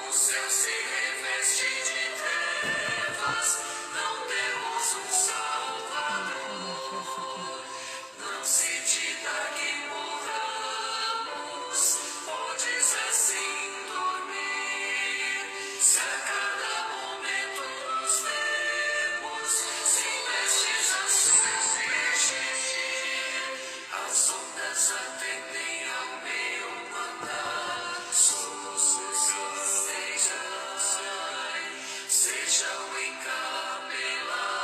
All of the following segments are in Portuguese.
O céu se reveste de trevas, não temos um Salvador. Não se diga que morramos, podes assim dormir. Se a cada momento nos vemos, se vestes a submergir, as ondas atendem ao meu mandar. Seja o encabelado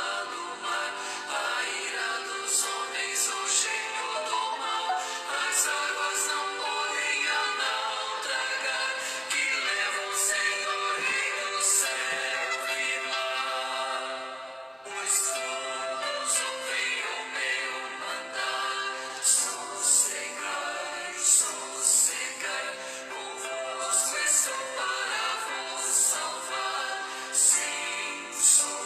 mar, a ira dos homens, o cheio do mal. As águas não podem a naufragar, que levam o Senhor, Rei do céu e mar. Pois todos ouvem o meu mandar. Sossegai, sossegai, convosco estou para vos salvar. Sim, sossegai.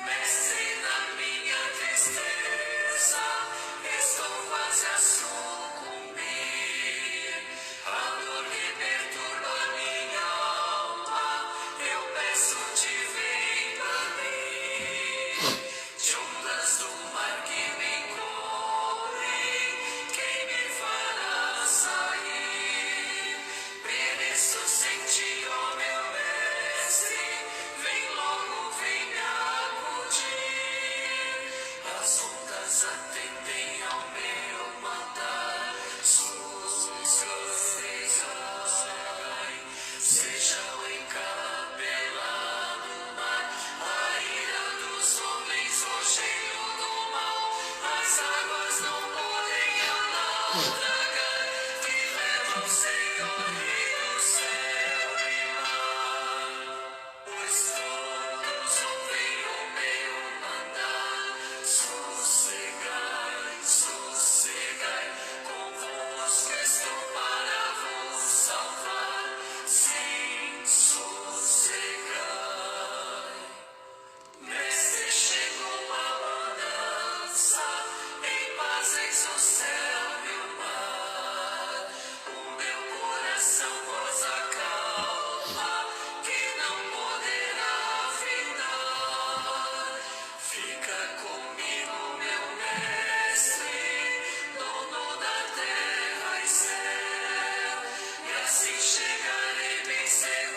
Mestre, na minha tristeza, estou quase a sucumbir. A dor que perturba minha alma, eu peço-te, vem para mim. De ondas do mar que me encobrem, quem me fará sair? Pereço sem ti, ó meu mestre, vem logo, vem me acudir. As ondas atendem ao meu mandar. Sossegai, seja o encabelado mar, a ira dos homens, o cheio do mal. As águas não podem a naufragar, que levam o Senhor, Rei do céu e mar. Pois todos ouvem o meu mandar. Sossegai, sossegai, convosco estou para vos salvar. Sim, sossegai. Mestre, chegou a bonança, em paz eis o céu e o mar. O meu coração vos acalma, que não poderá findar. Fica comigo, meu mestre, dono da terra e céu, e assim chegarei bem seguro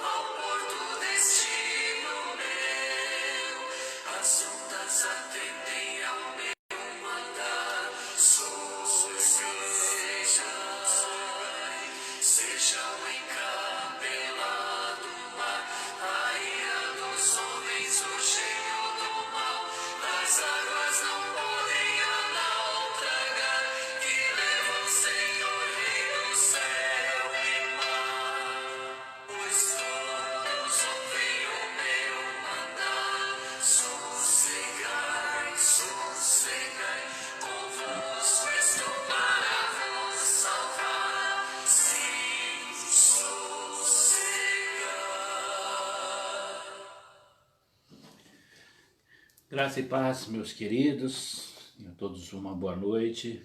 ao porto destino meu. As ondas atendem ao meu mandar. Sossegai, seja o encabelado mar, a ira dos homens, o cheio do mal. As águas não podem a naufragar, que levam o Senhor, Rei do céu e mar. Pois todos ouvem o meu mandar. Sossegai, sossegai, convosco estou para vos salvar. Sim, sossegai. Graça e paz, meus queridos, tenham todos uma boa noite.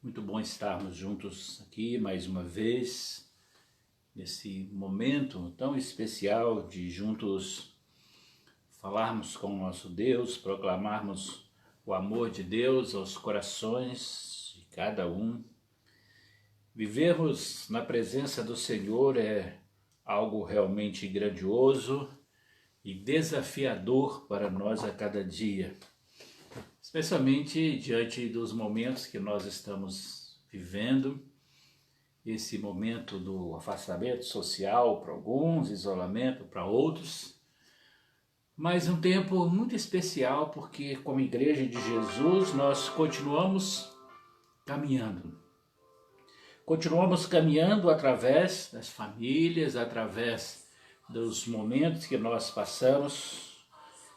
Muito bom estarmos juntos aqui mais uma vez, nesse momento tão especial de juntos falarmos com o nosso Deus, proclamarmos o amor de Deus aos corações de cada um. Vivermos na presença do Senhor é algo realmente grandioso e desafiador para nós a cada dia, especialmente diante dos momentos que nós estamos vivendo, esse momento do afastamento social para alguns, isolamento para outros, mas um tempo muito especial porque como Igreja de Jesus nós continuamos caminhando através das famílias, através dos momentos que nós passamos.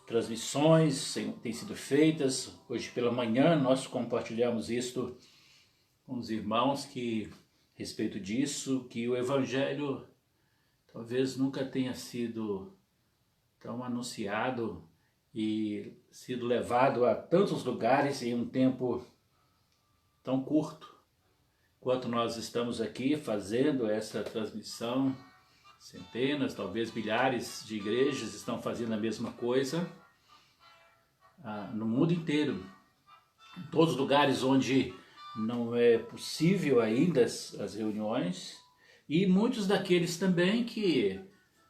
Transmissões têm sido feitas. Hoje pela manhã nós compartilhamos isto com os irmãos que, a respeito disso, que o Evangelho talvez nunca tenha sido tão anunciado e sido levado a tantos lugares em um tempo tão curto. enquanto nós estamos aqui fazendo essa transmissão, centenas, talvez milhares de igrejas estão fazendo a mesma coisa no mundo inteiro. Em todos os lugares onde não é possível ainda as reuniões, e muitos daqueles também que,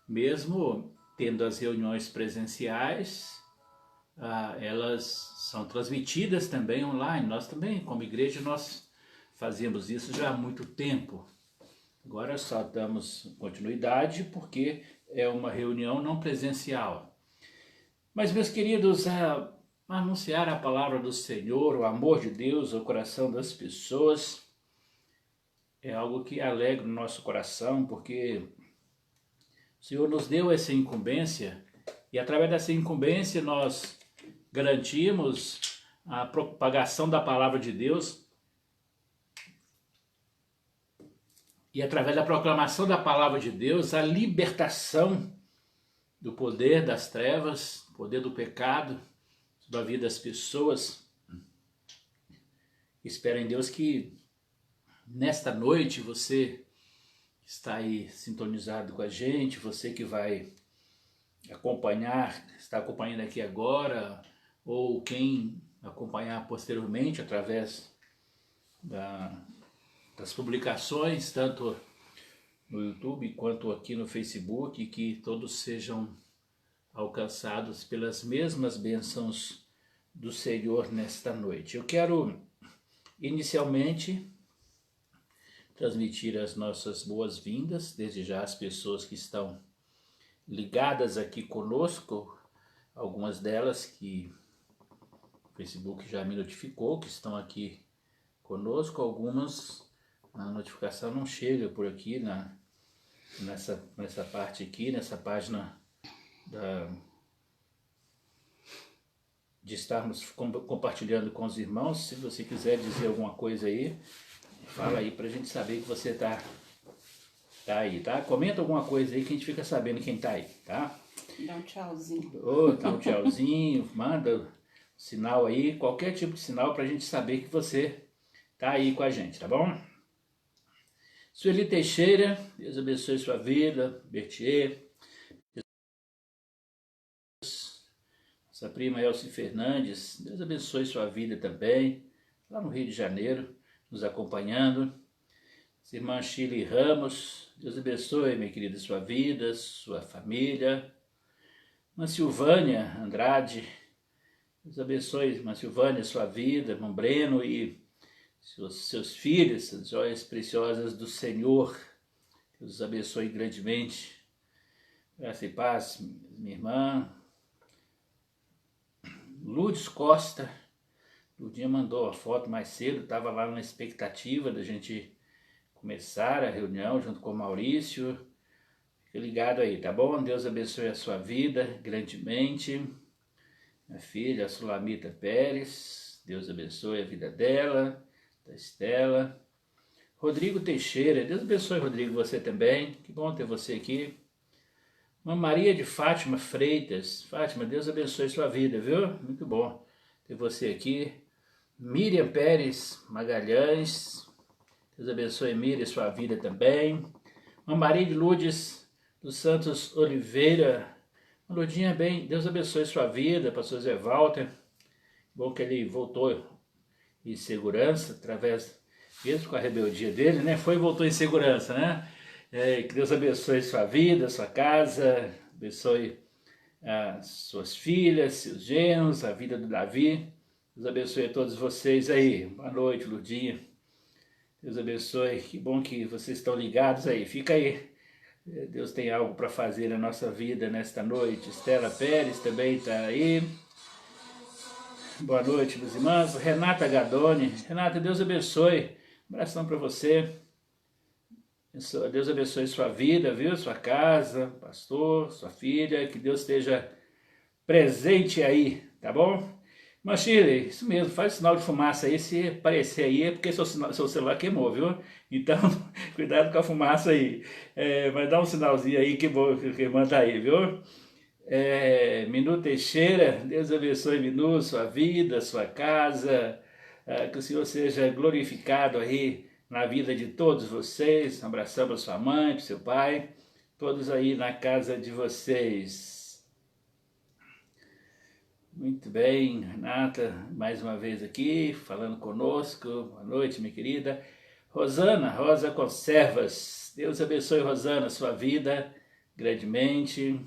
mesmo tendo as reuniões presenciais, elas são transmitidas também online. Nós também, como igreja, nós fazemos isso já há muito tempo. Agora só damos continuidade porque é uma reunião não presencial. Mas, meus queridos, anunciar a palavra do Senhor, o amor de Deus ao coração das pessoas, é algo que alegra o nosso coração, porque o Senhor nos deu essa incumbência e através dessa incumbência nós garantimos a propagação da palavra de Deus e através da proclamação da palavra de Deus a libertação do poder das trevas, poder do pecado sobre a vida das pessoas. Espero em Deus que nesta noite você está aí sintonizado com a gente, você que vai está acompanhando aqui agora, ou quem acompanhar posteriormente através das publicações, tanto no YouTube quanto aqui no Facebook, que todos sejam alcançados pelas mesmas bênçãos do Senhor nesta noite. Eu quero inicialmente transmitir as nossas boas-vindas, desde já as pessoas que estão ligadas aqui conosco, algumas delas que o Facebook já me notificou, que estão aqui conosco, algumas a notificação não chega por aqui nessa parte aqui, nessa página de estarmos compartilhando com os irmãos. Se você quiser dizer alguma coisa aí, fala aí pra gente saber que você tá aí, tá? Comenta alguma coisa aí que a gente fica sabendo quem tá aí, tá? Dá um tchauzinho. Dá um tchauzinho, manda um sinal aí, qualquer tipo de sinal pra gente saber que você tá aí com a gente, tá bom? Sueli Teixeira, Deus abençoe sua vida. Bertier, nossa prima Elci Fernandes, Deus abençoe sua vida também, lá no Rio de Janeiro, nos acompanhando. Irmã Chile Ramos, Deus abençoe, minha querida, sua vida, sua família. Irmã Silvânia Andrade, Deus abençoe, irmã Silvânia, sua vida, irmão Breno e seus filhos, as joias preciosas do Senhor. Deus os abençoe grandemente. Graça e paz, minha irmã. Lourdes Costa, Lurdinha mandou a foto mais cedo, estava lá na expectativa da gente começar a reunião junto com o Maurício. Fique ligado aí, tá bom? Deus abençoe a sua vida grandemente. Minha filha, a Sulamita Pérez, Deus abençoe a vida dela, da Estela. Rodrigo Teixeira, Deus abençoe, Rodrigo, você também. Que bom ter você aqui. Uma Maria de Fátima Freitas. Fátima, Deus abençoe sua vida, viu? Muito bom ter você aqui. Miriam Pérez Magalhães. Deus abençoe, Miriam, sua vida também. Uma Maria de Lourdes dos Santos Oliveira. Uma Lourdinha bem, Deus abençoe sua vida, pastor Zé Walter. Bom que ele voltou em segurança, através, mesmo com a rebeldia dele, né? Foi e voltou em segurança, né? Que Deus abençoe sua vida, sua casa, abençoe suas filhas, seus genros, a vida do Davi. Deus abençoe a todos vocês aí. Boa noite, Lurdinha. Deus abençoe. Que bom que vocês estão ligados aí. Fica aí. Deus tem algo para fazer na nossa vida nesta noite. Estela Pérez também está aí. Boa noite, meus irmãos. Renata Gadoni. Renata, Deus abençoe. Um abração para você. Deus abençoe sua vida, viu? Sua casa, pastor, sua filha, que Deus esteja presente aí, tá bom? Mas Chile, isso mesmo, faz sinal de fumaça aí, se aparecer aí é porque seu celular queimou, viu? Então, cuidado com a fumaça aí. Mas dá um sinalzinho aí que bom que a irmã tá aí, viu? Minu Teixeira, Deus abençoe, Minu, sua vida, sua casa, que o Senhor seja glorificado aí na vida de todos vocês. Um abração para sua mãe, para seu pai, todos aí na casa de vocês. Muito bem, Renata, mais uma vez aqui, falando conosco. Boa noite, minha querida. Rosana, Rosa Conservas. Deus abençoe, Rosana, sua vida grandemente.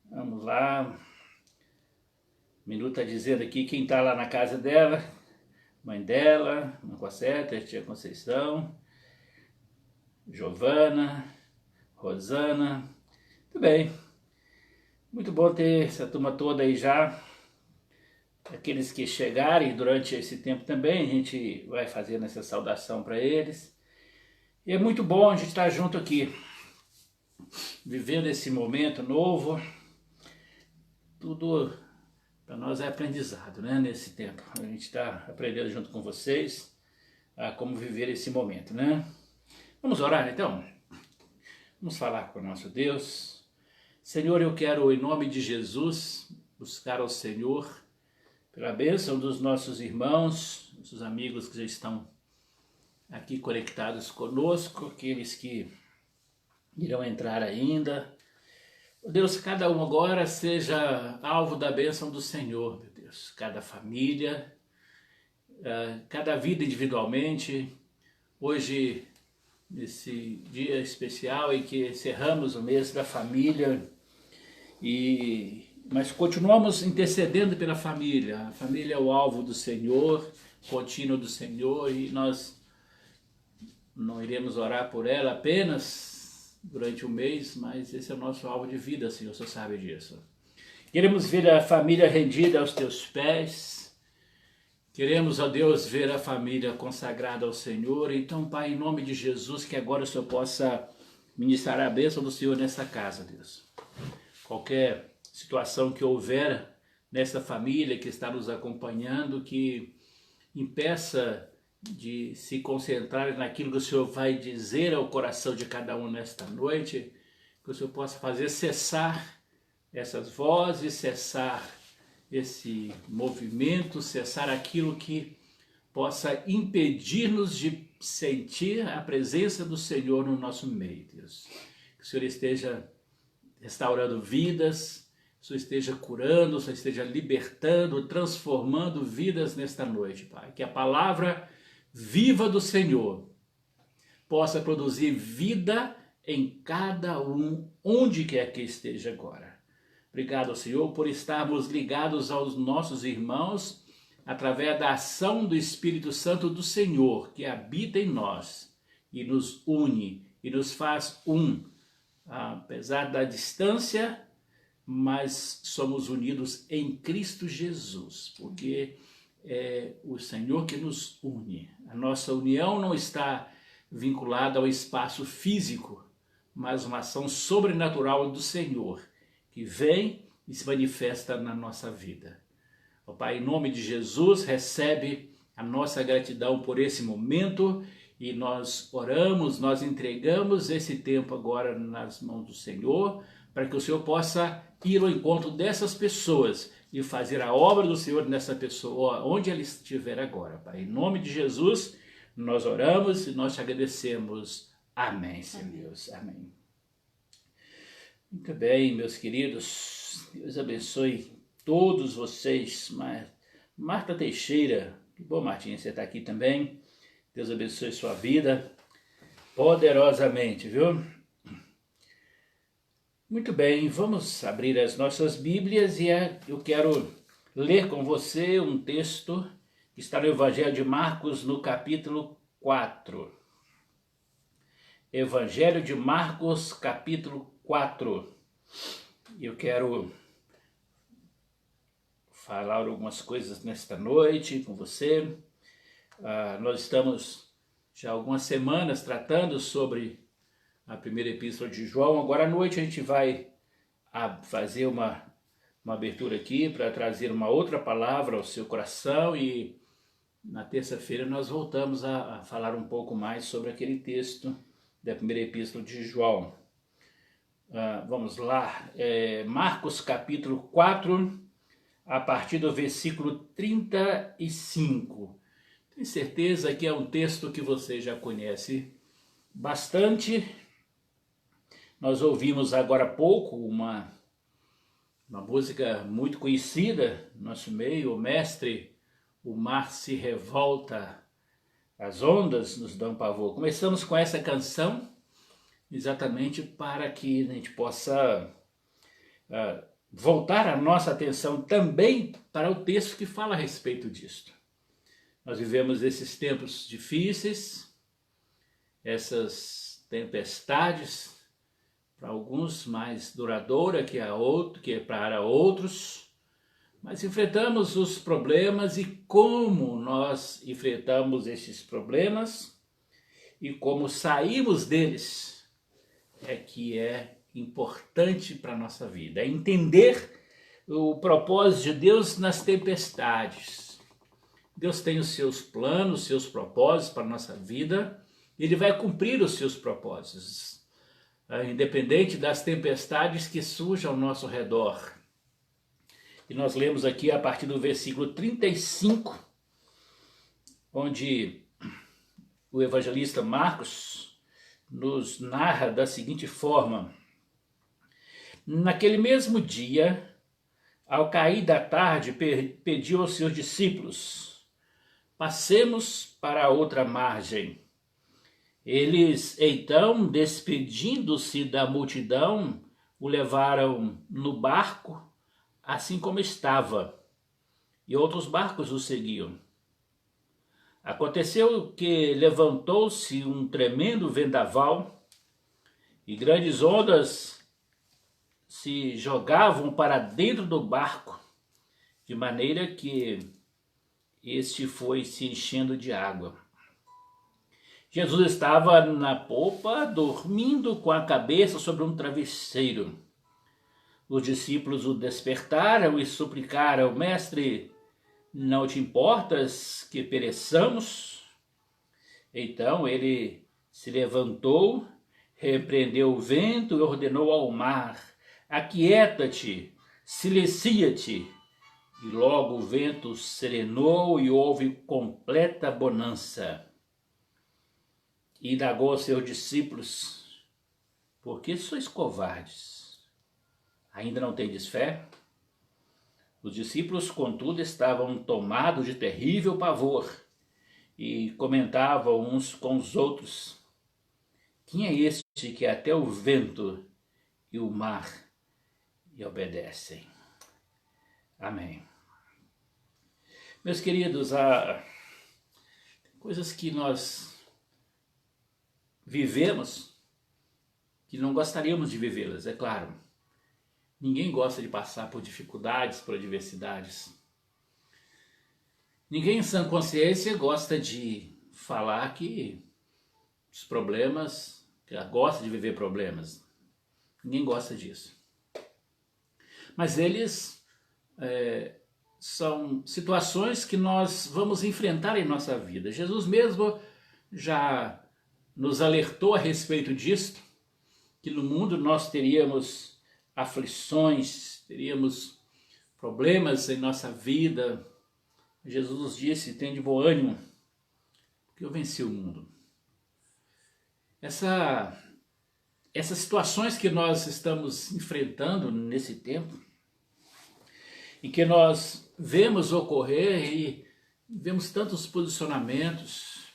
Vamos lá. Minu está dizendo aqui quem está lá na casa dela. Mãe dela, Mãe Concerta, tia Conceição, Giovana, Rosana. Muito bem. Muito bom ter essa turma toda aí já. Aqueles que chegarem durante esse tempo também, a gente vai fazendo essa saudação para eles. E é muito bom a gente estar junto aqui, vivendo esse momento novo. Tudo para nós é aprendizado, né? Nesse tempo. A gente está aprendendo junto com vocês a como viver esse momento, né? Vamos orar então? Vamos falar com o nosso Deus. Senhor, eu quero, em nome de Jesus, buscar ao Senhor pela bênção dos nossos irmãos, nossos amigos que já estão aqui conectados conosco, aqueles que irão entrar ainda. Deus, cada um agora seja alvo da bênção do Senhor, meu Deus. Cada família, cada vida individualmente. Hoje, nesse dia especial em que encerramos o mês da família, mas continuamos intercedendo pela família. A família é o alvo do Senhor, contínuo do Senhor, e nós não iremos orar por ela apenas durante o mês, mas esse é o nosso alvo de vida, Senhor, você sabe disso. Queremos ver a família rendida aos teus pés, queremos, ó Deus, ver a família consagrada ao Senhor. Então, Pai, em nome de Jesus, que agora o Senhor possa ministrar a bênção do Senhor nessa casa, Deus. Qualquer situação que houver nessa família que está nos acompanhando, que impeça de se concentrar naquilo que o Senhor vai dizer ao coração de cada um nesta noite, que o Senhor possa fazer cessar essas vozes, cessar esse movimento, cessar aquilo que possa impedir-nos de sentir a presença do Senhor no nosso meio, Deus. Que o Senhor esteja restaurando vidas, o Senhor esteja curando, o Senhor esteja libertando, transformando vidas nesta noite, Pai. Que a palavra viva do Senhor possa produzir vida em cada um, onde quer que esteja agora. Obrigado, Senhor, por estarmos ligados aos nossos irmãos através da ação do Espírito Santo do Senhor, que habita em nós e nos une e nos faz um. Apesar da distância, mas somos unidos em Cristo Jesus, porque é o Senhor que nos une. A nossa união não está vinculada ao espaço físico, mas uma ação sobrenatural do Senhor, que vem e se manifesta na nossa vida. Ó Pai, em nome de Jesus, recebe a nossa gratidão por esse momento, e nós oramos, nós entregamos esse tempo agora nas mãos do Senhor, para que o Senhor possa ir ao encontro dessas pessoas e fazer a obra do Senhor nessa pessoa, onde ela estiver agora, Pai. Em nome de Jesus, nós oramos e nós te agradecemos. Amém, Senhor Deus. Amém. Muito bem, meus queridos. Deus abençoe todos vocês. Marta Teixeira, que bom, Martinha, você está aqui também. Deus abençoe sua vida poderosamente, viu? Muito bem, vamos abrir as nossas Bíblias e eu quero ler com você um texto que está no Evangelho de Marcos, no capítulo 4. Evangelho de Marcos, capítulo 4. Eu quero falar algumas coisas nesta noite com você. Nós estamos já há algumas semanas tratando sobre a primeira epístola de João. Agora à noite a gente vai fazer uma abertura aqui para trazer uma outra palavra ao seu coração, e na terça-feira nós voltamos a falar um pouco mais sobre aquele texto da primeira epístola de João. Vamos lá, Marcos capítulo 4, a partir do versículo 35. Tenho certeza que é um texto que você já conhece bastante. Nós ouvimos agora há pouco uma música muito conhecida no nosso meio, o mestre, o mar se revolta, as ondas nos dão pavor. Começamos com essa canção exatamente para que a gente possa voltar a nossa atenção também para o texto que fala a respeito disto. Nós vivemos esses tempos difíceis, essas tempestades, para alguns mais duradoura que para outros, mas enfrentamos os problemas e como nós enfrentamos esses problemas e como saímos deles é que é importante para a nossa vida. É entender o propósito de Deus nas tempestades. Deus tem os seus planos, os seus propósitos para a nossa vida, e Ele vai cumprir os seus propósitos, independente das tempestades que surjam ao nosso redor. E nós lemos aqui a partir do versículo 35, onde o evangelista Marcos nos narra da seguinte forma: naquele mesmo dia, ao cair da tarde, pediu aos seus discípulos: passemos para a outra margem. Eles, então, despedindo-se da multidão, o levaram no barco, assim como estava, e outros barcos o seguiam. Aconteceu que levantou-se um tremendo vendaval, e grandes ondas se jogavam para dentro do barco, de maneira que este foi se enchendo de água. Jesus estava na popa, dormindo com a cabeça sobre um travesseiro. Os discípulos o despertaram e suplicaram: Mestre, não te importas que pereçamos? Então ele se levantou, repreendeu o vento e ordenou ao mar: Aquieta-te, silencia-te. E logo o vento serenou e houve completa bonança. E indagou aos seus discípulos: por que sois covardes? Ainda não tendes fé? Os discípulos, contudo, estavam tomados de terrível pavor e comentavam uns com os outros: quem é este que até o vento e o mar lhe obedecem? Amém. Meus queridos, há coisas que nós vivemos que não gostaríamos de vivê-las, é claro. Ninguém gosta de passar por dificuldades, por adversidades. Ninguém em sã consciência gosta de falar que os problemas, que gosta de viver problemas. Ninguém gosta disso. Mas eles são situações que nós vamos enfrentar em nossa vida. Jesus mesmo já nos alertou a respeito disto, que no mundo nós teríamos aflições, teríamos problemas em nossa vida. Jesus nos disse: tem de bom ânimo, porque eu venci o mundo. Essas situações que nós estamos enfrentando nesse tempo, e que nós vemos ocorrer e vemos tantos posicionamentos,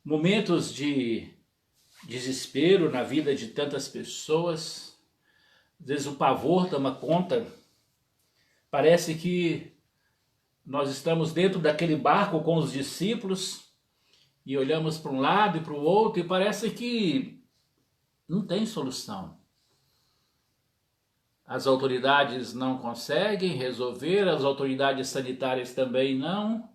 momentos de desespero na vida de tantas pessoas, às vezes o pavor toma conta, parece que nós estamos dentro daquele barco com os discípulos e olhamos para um lado e para o outro e parece que não tem solução. As autoridades não conseguem resolver, as autoridades sanitárias também não,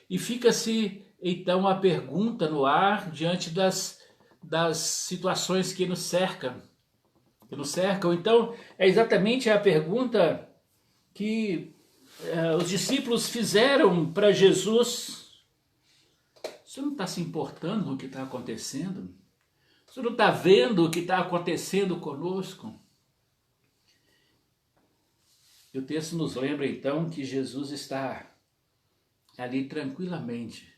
e fica-se então a pergunta no ar diante das situações que nos cercam. Então é exatamente a pergunta que os discípulos fizeram para Jesus: o senhor não está se importando com o que está acontecendo? O senhor não está vendo o que está acontecendo conosco? E o texto nos lembra então que Jesus está ali tranquilamente,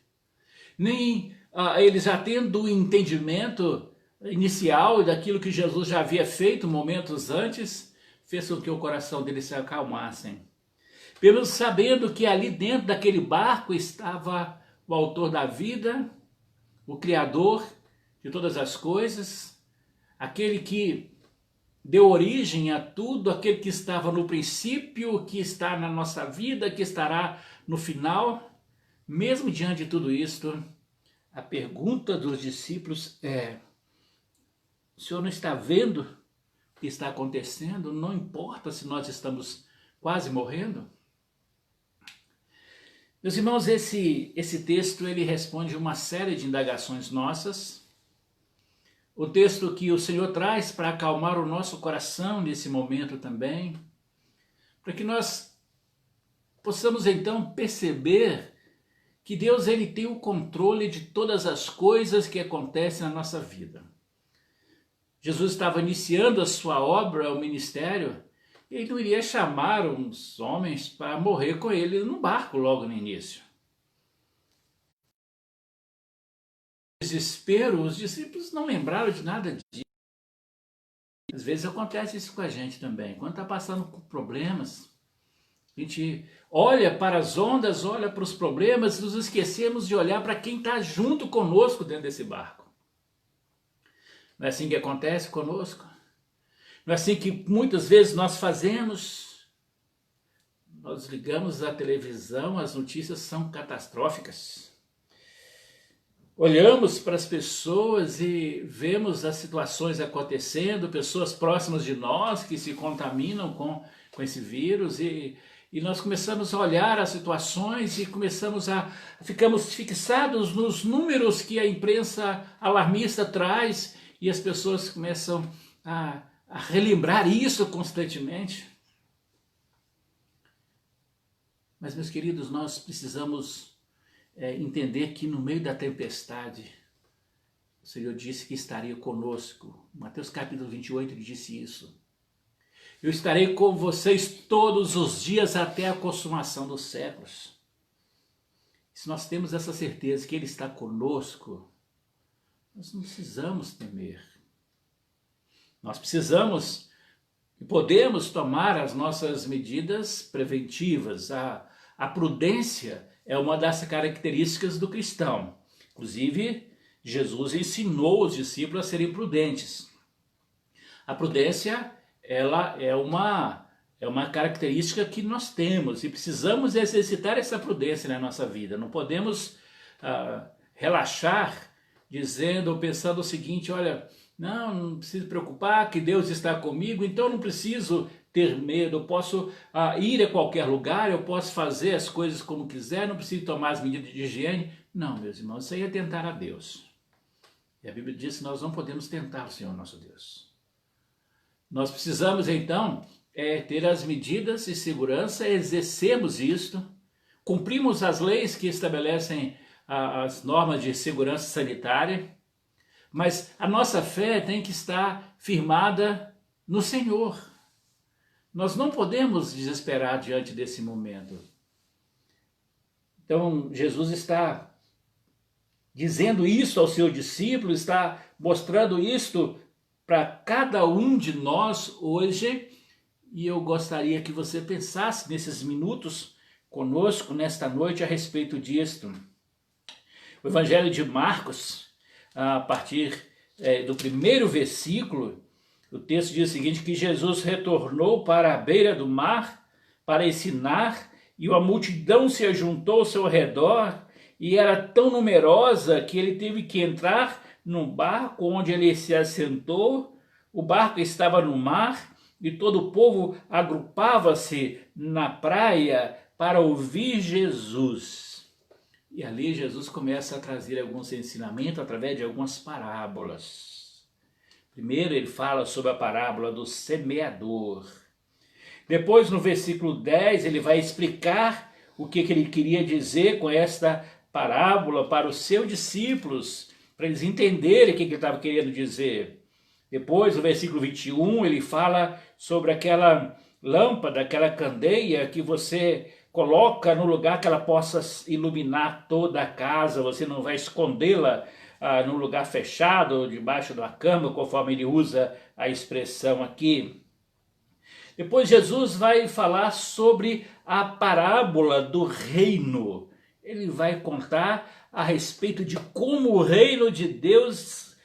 nem ele já tendo o entendimento inicial daquilo que Jesus já havia feito momentos antes, fez com que o coração deles se acalmassem. Pelo sabendo que ali dentro daquele barco estava o autor da vida, o Criador de todas as coisas, aquele que deu origem a tudo, aquele que estava no princípio, que está na nossa vida, que estará no final. Mesmo diante de tudo isto, a pergunta dos discípulos é: o Senhor não está vendo o que está acontecendo? Não importa se nós estamos quase morrendo? Meus irmãos, esse texto ele responde uma série de indagações nossas. O texto que o Senhor traz para acalmar o nosso coração nesse momento também, para que nós possamos então perceber que Deus ele tem o controle de todas as coisas que acontecem na nossa vida. Jesus estava iniciando a sua obra, o ministério, e ele não iria chamar uns homens para morrer com ele no barco logo no início. Desespero, os discípulos não lembraram de nada disso. Às vezes acontece isso com a gente também. Quando está passando por problemas, a gente olha para as ondas, olha para os problemas, nos esquecemos de olhar para quem está junto conosco dentro desse barco. Não é assim que acontece conosco? Não é assim que muitas vezes nós fazemos? Nós ligamos a televisão, as notícias são catastróficas. Olhamos para as pessoas e vemos as situações acontecendo, pessoas próximas de nós que se contaminam com esse vírus e nós começamos a olhar as situações e ficamos fixados nos números que a imprensa alarmista traz e as pessoas começam a relembrar isso constantemente. Mas, meus queridos, nós precisamos entender que no meio da tempestade, o Senhor disse que estaria conosco. Mateus capítulo 28, ele disse isso. Eu estarei com vocês todos os dias até a consumação dos séculos. Se nós temos essa certeza que Ele está conosco, nós não precisamos temer. Nós precisamos e podemos tomar as nossas medidas preventivas. A prudência é uma das características do cristão. Inclusive, Jesus ensinou os discípulos a serem prudentes. A prudência, ela é uma característica que nós temos e precisamos exercitar essa prudência na nossa vida. Não podemos relaxar dizendo ou pensando o seguinte: olha, não preciso preocupar, que Deus está comigo, então não preciso ter medo, eu posso ir a qualquer lugar, eu posso fazer as coisas como quiser, não preciso tomar as medidas de higiene. Não, meus irmãos, isso aí é tentar a Deus. E a Bíblia diz que nós não podemos tentar o Senhor nosso Deus. Nós precisamos então ter as medidas de segurança, exercemos isto, cumprimos as leis que estabelecem as normas de segurança sanitária, mas a nossa fé tem que estar firmada no Senhor. Nós não podemos desesperar diante desse momento. Então, Jesus está dizendo isso ao seu discípulo, está mostrando isto para cada um de nós hoje, e eu gostaria que você pensasse nesses minutos conosco nesta noite a respeito disto. O Evangelho de Marcos, a partir do primeiro versículo, o texto diz o seguinte: que Jesus retornou para a beira do mar para ensinar, e a multidão se ajuntou ao seu redor, e era tão numerosa que ele teve que entrar num barco onde ele se assentou. O barco estava no mar e todo o povo agrupava-se na praia para ouvir Jesus. E ali Jesus começa a trazer alguns ensinamentos através de algumas parábolas. Primeiro ele fala sobre a parábola do semeador. Depois, no versículo 10, ele vai explicar o que ele queria dizer com esta parábola para os seus discípulos, para eles entenderem o que ele estava querendo dizer. Depois, no versículo 21, ele fala sobre aquela lâmpada, aquela candeia que você coloca no lugar que ela possa iluminar toda a casa, você não vai escondê-la num lugar fechado, debaixo de uma cama, conforme ele usa a expressão aqui. Depois Jesus vai falar sobre a parábola do reino. Ele vai contar a respeito de como o reino de Deus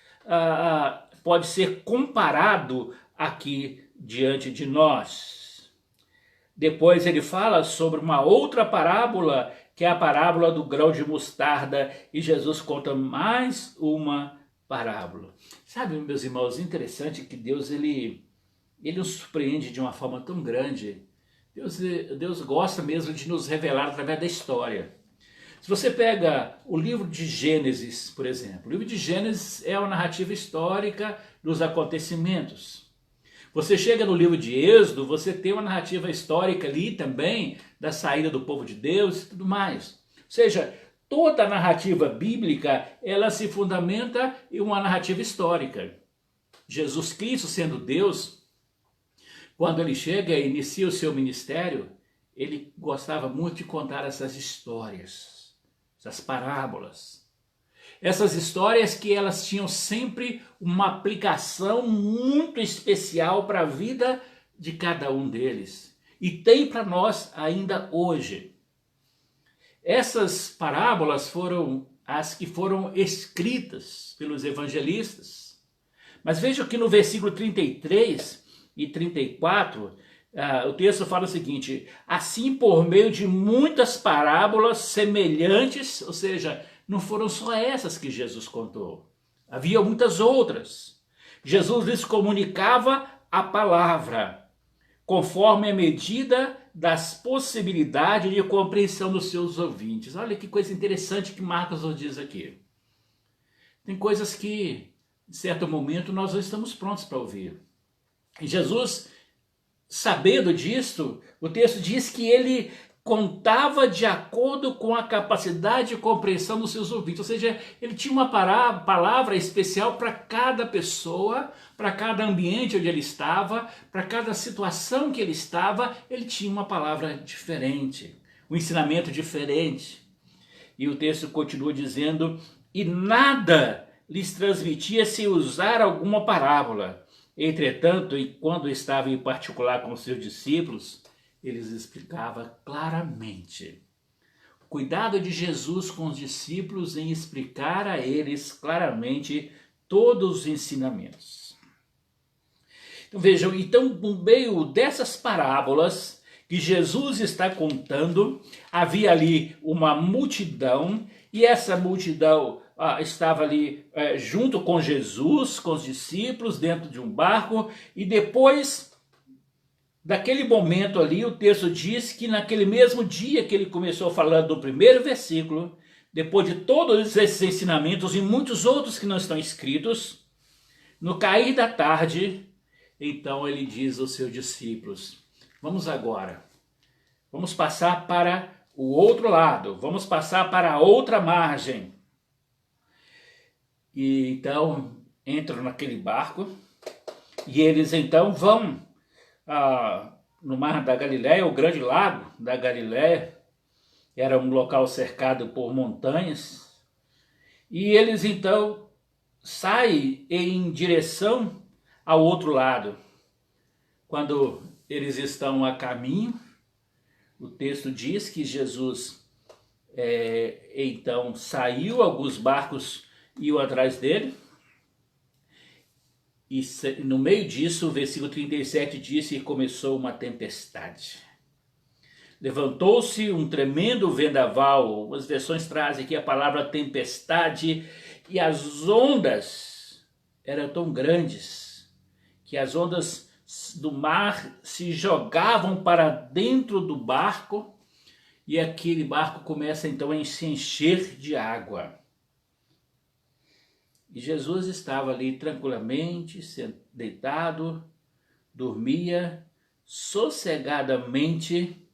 pode ser comparado aqui diante de nós. Depois ele fala sobre uma outra parábola, que é a parábola do grão de mostarda, e Jesus conta mais uma parábola. Sabe, meus irmãos, interessante que Deus ele nos surpreende de uma forma tão grande. Deus gosta mesmo de nos revelar através da história. Se você pega o livro de Gênesis, por exemplo, o livro de Gênesis é uma narrativa histórica dos acontecimentos. Você chega no livro de Êxodo, você tem uma narrativa histórica ali também da saída do povo de Deus e tudo mais. Ou seja, toda a narrativa bíblica, ela se fundamenta em uma narrativa histórica. Jesus Cristo, sendo Deus, quando ele chega e inicia o seu ministério, ele gostava muito de contar essas histórias, essas parábolas. Essas histórias que elas tinham sempre uma aplicação muito especial para a vida de cada um deles. E tem para nós ainda hoje. Essas parábolas foram as que foram escritas pelos evangelistas. Mas veja que no versículo 33 e 34, o texto fala o seguinte: assim por meio de muitas parábolas semelhantes, ou seja, não foram só essas que Jesus contou. Havia muitas outras. Jesus lhes comunicava a palavra, conforme a medida das possibilidades de compreensão dos seus ouvintes. Olha que coisa interessante que Marcos nos diz aqui. Tem coisas que, em certo momento, nós não estamos prontos para ouvir. E Jesus, sabendo disto, o texto diz que ele contava de acordo com a capacidade de compreensão dos seus ouvintes. Ou seja, ele tinha uma palavra especial para cada pessoa, para cada ambiente onde ele estava, para cada situação que ele estava, ele tinha uma palavra diferente, um ensinamento diferente. E o texto continua dizendo: e nada lhes transmitia sem usar alguma parábola. Entretanto, e quando estava em particular com os seus discípulos, eles explicava claramente. O cuidado de Jesus com os discípulos em explicar a eles claramente todos os ensinamentos. Então vejam, no meio dessas parábolas que Jesus está contando, havia ali uma multidão, e essa multidão estava ali junto com Jesus, com os discípulos, dentro de um barco, e depois daquele momento ali, o texto diz que naquele mesmo dia que ele começou falando do primeiro versículo, depois de todos esses ensinamentos e muitos outros que não estão escritos, no cair da tarde, então ele diz aos seus discípulos: vamos agora, vamos passar para o outro lado, vamos passar para a outra margem. E então entram naquele barco e eles então vão no mar da Galileia, o grande lago da Galileia. Era um local cercado por montanhas, e eles então saem em direção ao outro lado. Quando eles estão a caminho, o texto diz que Jesus então saiu, alguns barcos iam atrás dele, e no meio disso, o versículo 37 diz que começou uma tempestade. Levantou-se um tremendo vendaval. Algumas versões trazem aqui a palavra tempestade, e as ondas eram tão grandes que as ondas do mar se jogavam para dentro do barco, e aquele barco começa então a se encher de água. E Jesus estava ali tranquilamente, deitado, dormia sossegadamente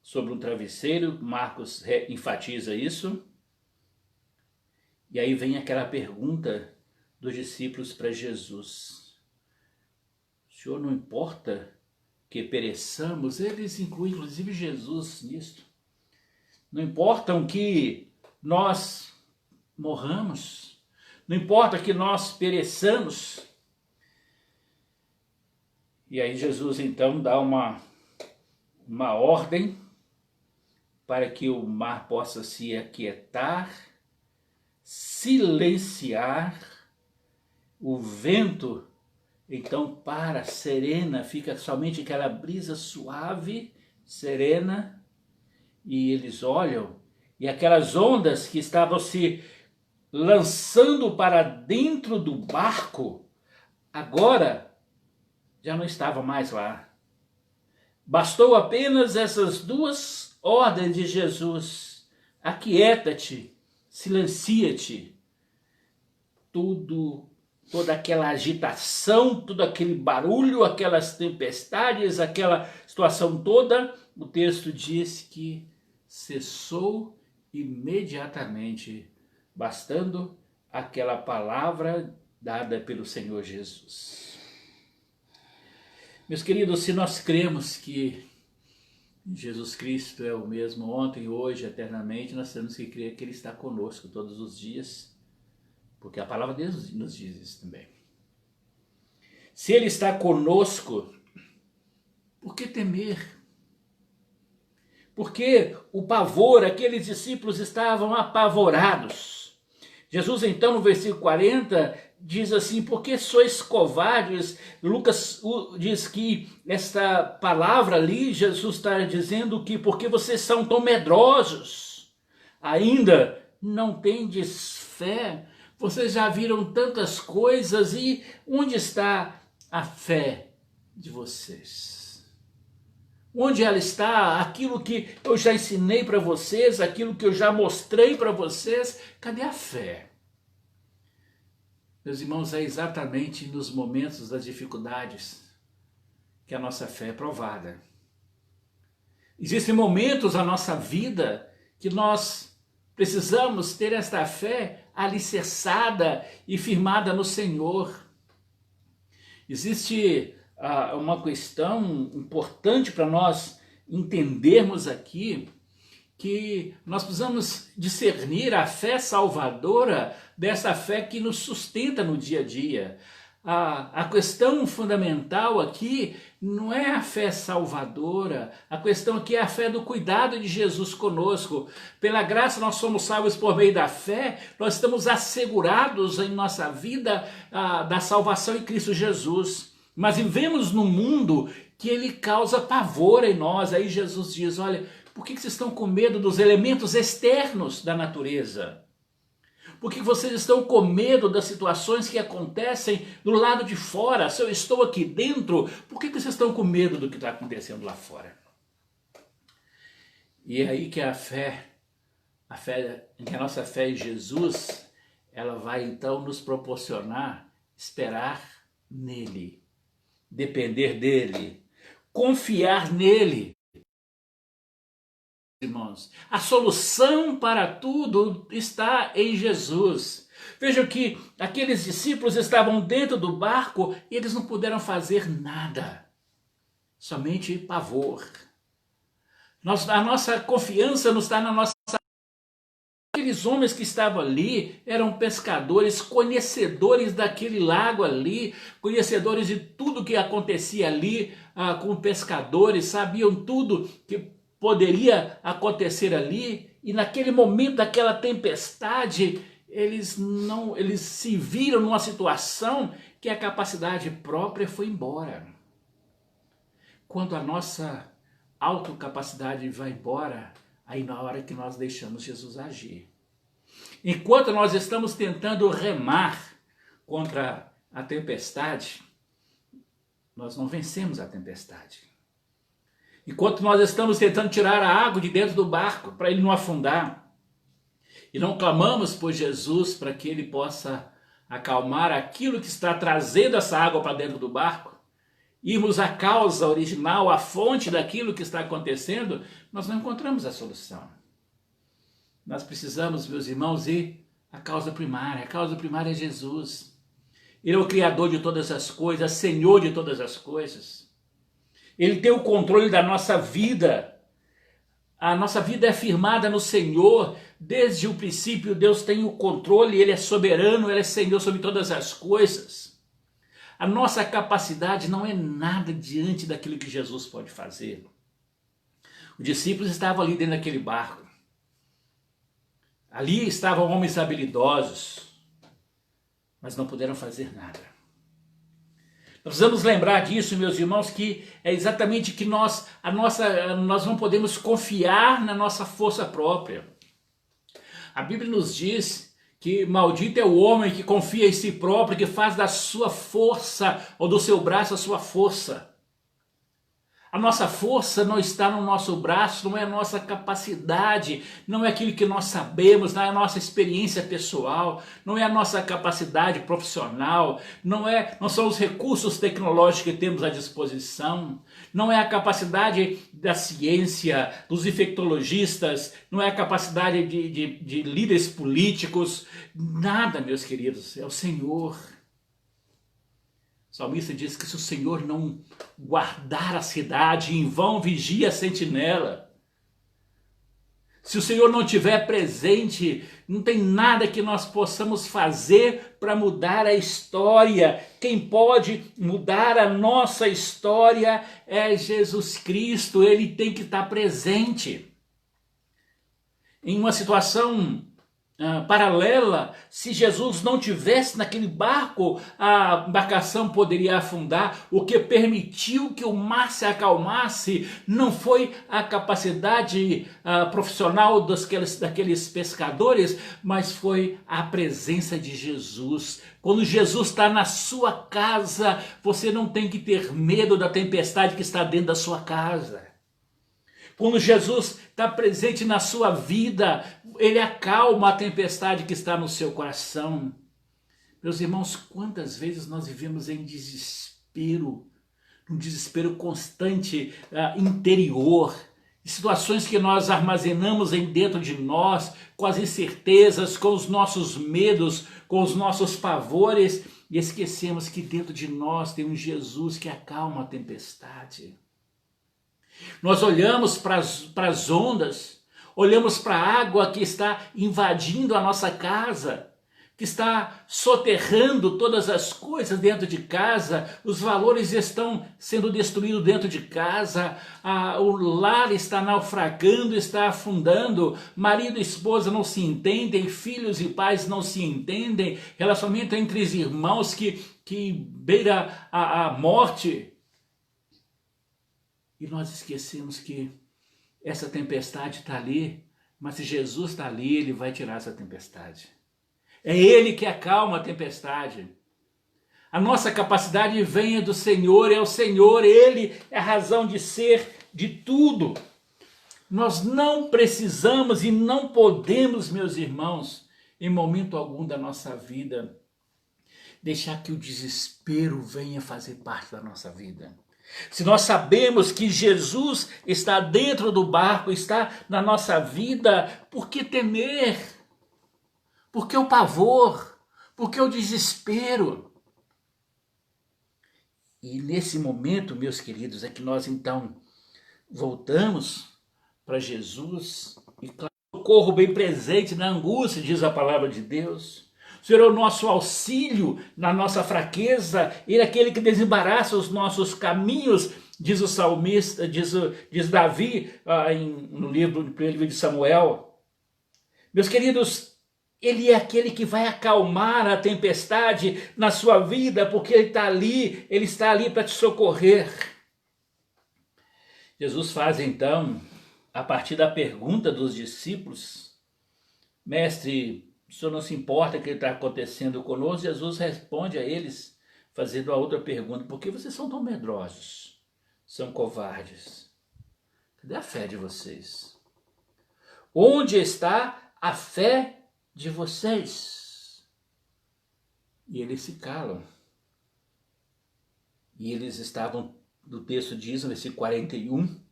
sobre um travesseiro. Marcos enfatiza isso. E aí vem aquela pergunta dos discípulos para Jesus: o Senhor não importa que pereçamos, eles incluem inclusive Jesus nisto. Não importam que nós morramos, não importa que nós pereçamos. E aí Jesus então dá uma ordem para que o mar possa se aquietar, silenciar, o vento então para, serena, fica somente aquela brisa suave, serena, e eles olham, e aquelas ondas que estavam se lançando para dentro do barco, agora já não estavam mais lá. Bastou apenas essas duas ordens de Jesus: aquieta-te, silencia-te. Toda aquela agitação, todo aquele barulho, aquelas tempestades, aquela situação toda, o texto diz que cessou imediatamente, bastando aquela palavra dada pelo Senhor Jesus. Meus queridos, se nós cremos que Jesus Cristo é o mesmo ontem, hoje, eternamente, nós temos que crer que Ele está conosco todos os dias, porque a palavra de Deus nos diz isso também. Se Ele está conosco, por que temer? Porque o pavor, aqueles discípulos estavam apavorados. Jesus então no versículo 40 diz assim: porque sois covardes? Lucas diz que esta palavra ali, Jesus está dizendo que porque vocês são tão medrosos, ainda não tendes fé. Vocês já viram tantas coisas e onde está a fé de vocês? Onde ela está? Aquilo que eu já ensinei para vocês, aquilo que eu já mostrei para vocês, cadê a fé? Meus irmãos, é exatamente nos momentos das dificuldades que a nossa fé é provada. Existem momentos na nossa vida que nós precisamos ter esta fé alicerçada e firmada no Senhor. Existe uma questão importante para nós entendermos aqui, que nós precisamos discernir a fé salvadora dessa fé que nos sustenta no dia a dia. A questão fundamental aqui não é a fé salvadora, a questão aqui é a fé do cuidado de Jesus conosco. Pela graça nós somos salvos por meio da fé, nós estamos assegurados em nossa vida da salvação em Cristo Jesus. Mas vivemos num mundo que ele causa pavor em nós. Aí Jesus diz: olha, por que vocês estão com medo dos elementos externos da natureza? Por que vocês estão com medo das situações que acontecem do lado de fora? Se eu estou aqui dentro, por que vocês estão com medo do que está acontecendo lá fora? E é aí que que a nossa fé em Jesus, ela vai então nos proporcionar esperar nele, depender dele, confiar nele. Irmãos, a solução para tudo está em Jesus. Vejam que aqueles discípulos estavam dentro do barco e eles não puderam fazer nada, somente pavor. A nossa confiança não está na nossa... Aqueles homens que estavam ali eram pescadores, conhecedores daquele lago ali, conhecedores de tudo que acontecia ali com pescadores, sabiam tudo que poderia acontecer ali, e naquele momento daquela tempestade, eles se viram numa situação que a capacidade própria foi embora. Quando a nossa autocapacidade vai embora, aí na hora que nós deixamos Jesus agir. Enquanto nós estamos tentando remar contra a tempestade, nós não vencemos a tempestade. Enquanto nós estamos tentando tirar a água de dentro do barco para ele não afundar, e não clamamos por Jesus para que ele possa acalmar aquilo que está trazendo essa água para dentro do barco, irmos à causa original, à fonte daquilo que está acontecendo, nós não encontramos a solução. Nós precisamos, meus irmãos, ir à causa primária. A causa primária é Jesus. Ele é o Criador de todas as coisas, Senhor de todas as coisas. Ele tem o controle da nossa vida. A nossa vida é firmada no Senhor. Desde o princípio, Deus tem o controle, Ele é soberano, Ele é Senhor sobre todas as coisas. A nossa capacidade não é nada diante daquilo que Jesus pode fazer. Os discípulos estavam ali dentro daquele barco. Ali estavam homens habilidosos, mas não puderam fazer nada. Nós precisamos lembrar disso, meus irmãos, que é exatamente que nós não podemos confiar na nossa força própria. A Bíblia nos diz que maldito é o homem que confia em si próprio, que faz da sua força ou do seu braço a sua força. A nossa força não está no nosso braço, não é a nossa capacidade, não é aquilo que nós sabemos, não é a nossa experiência pessoal, não é a nossa capacidade profissional, não são os recursos tecnológicos que temos à disposição, não é a capacidade da ciência, dos infectologistas, não é a capacidade de líderes políticos, nada, meus queridos, é o Senhor. O salmista diz que se o Senhor não guardar a cidade, em vão vigia a sentinela. Se o Senhor não estiver presente, não tem nada que nós possamos fazer para mudar a história. Quem pode mudar a nossa história é Jesus Cristo, Ele tem que estar presente. Em uma situação paralela, se Jesus não tivesse naquele barco, a embarcação poderia afundar. O que permitiu que o mar se acalmasse não foi a capacidade profissional daqueles pescadores, mas foi a presença de Jesus. Quando Jesus está na sua casa, você não tem que ter medo da tempestade que está dentro da sua casa. Quando Jesus está presente na sua vida, Ele acalma a tempestade que está no seu coração. Meus irmãos, quantas vezes nós vivemos em desespero, um desespero constante, interior, situações que nós armazenamos dentro de nós, com as incertezas, com os nossos medos, com os nossos pavores, e esquecemos que dentro de nós tem um Jesus que acalma a tempestade. Nós olhamos para as ondas, olhamos para a água que está invadindo a nossa casa, que está soterrando todas as coisas dentro de casa, os valores estão sendo destruídos dentro de casa, o lar está naufragando, está afundando, marido e esposa não se entendem, filhos e pais não se entendem, relacionamento entre os irmãos que beira a morte. E nós esquecemos que essa tempestade está ali, mas se Jesus está ali, Ele vai tirar essa tempestade. É Ele que acalma a tempestade. A nossa capacidade vem do Senhor, é o Senhor, Ele é a razão de ser de tudo. Nós não precisamos e não podemos, meus irmãos, em momento algum da nossa vida, deixar que o desespero venha fazer parte da nossa vida. Se nós sabemos que Jesus está dentro do barco, está na nossa vida, por que temer? Por que o pavor? Por que o desespero? E nesse momento, meus queridos, é que nós então voltamos para Jesus e claro, socorro bem presente na angústia, diz a palavra de Deus. O Senhor é o nosso auxílio na nossa fraqueza, Ele é aquele que desembaraça os nossos caminhos, diz o salmista, diz Davi no livro de Samuel. Meus queridos, Ele é aquele que vai acalmar a tempestade na sua vida, porque Ele está ali para te socorrer. Jesus faz então, a partir da pergunta dos discípulos, mestre, o Senhor não se importa com o que está acontecendo conosco? Jesus responde a eles, fazendo a outra pergunta: por que vocês são tão medrosos? São covardes? Cadê a fé de vocês? Onde está a fé de vocês? E eles se calam. E eles estavam, do texto diz, no versículo 41,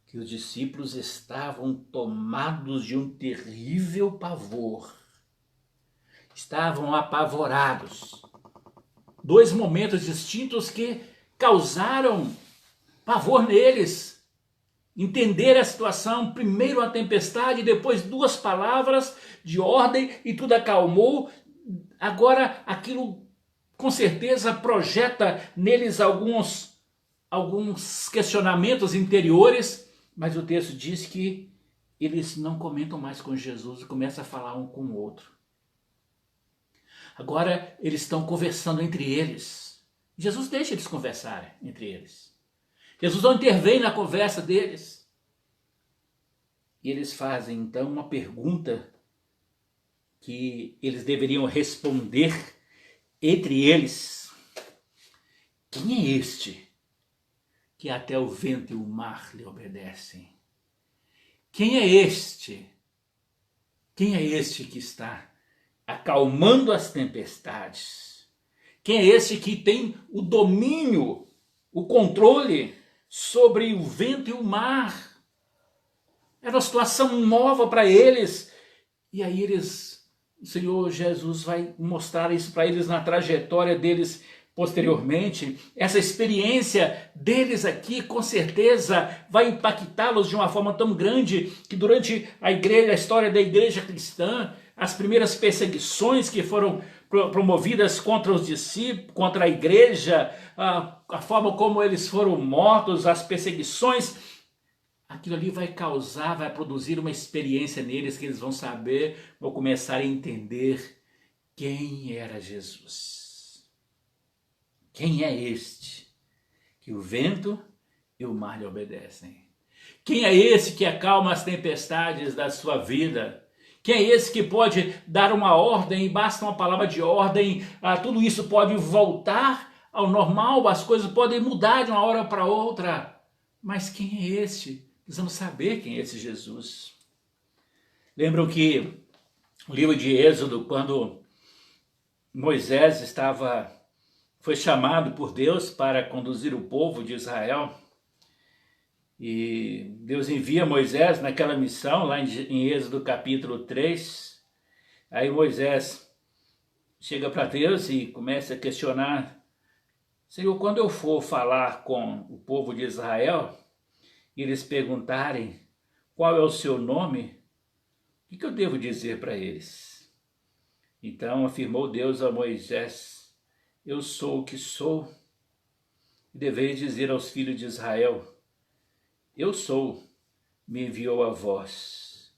que os discípulos estavam tomados de um terrível pavor. Estavam apavorados. Dois momentos distintos que causaram pavor neles. Entender a situação, primeiro a tempestade, depois 2 palavras de ordem e tudo acalmou. Agora aquilo com certeza projeta neles alguns questionamentos interiores, mas o texto diz que eles não comentam mais com Jesus e começam a falar um com o outro. Agora eles estão conversando entre eles. Jesus deixa eles conversarem entre eles. Jesus não intervém na conversa deles. E eles fazem então uma pergunta que eles deveriam responder entre eles. Quem é este que até o vento e o mar lhe obedecem? Quem é este? Quem é este que está acalmando as tempestades? Quem é este que tem o domínio, o controle sobre o vento e o mar? Era uma situação nova para eles. E aí o Senhor Jesus vai mostrar isso para eles na trajetória deles posteriormente. Essa experiência deles aqui, com certeza, vai impactá-los de uma forma tão grande que durante a história da igreja cristã, as primeiras perseguições que foram promovidas contra os discípulos, contra a igreja, a forma como eles foram mortos, as perseguições, aquilo ali vai produzir uma experiência neles que eles vão saber, vão começar a entender quem era Jesus. Quem é este que o vento e o mar lhe obedecem? Quem é esse que acalma as tempestades da sua vida? Quem é esse que pode dar uma ordem, e basta uma palavra de ordem, tudo isso pode voltar ao normal, as coisas podem mudar de uma hora para outra. Mas quem é este? Precisamos saber quem é esse Jesus. Lembram que no livro de Êxodo, quando Moisés foi chamado por Deus para conduzir o povo de Israel, e Deus envia Moisés naquela missão, lá em Êxodo capítulo 3, aí Moisés chega para Deus e começa a questionar: Senhor, quando eu for falar com o povo de Israel, e eles perguntarem qual é o seu nome, o que eu devo dizer para eles? Então afirmou Deus a Moisés: eu sou o que sou, e deveis dizer aos filhos de Israel: eu sou, me enviou a vós.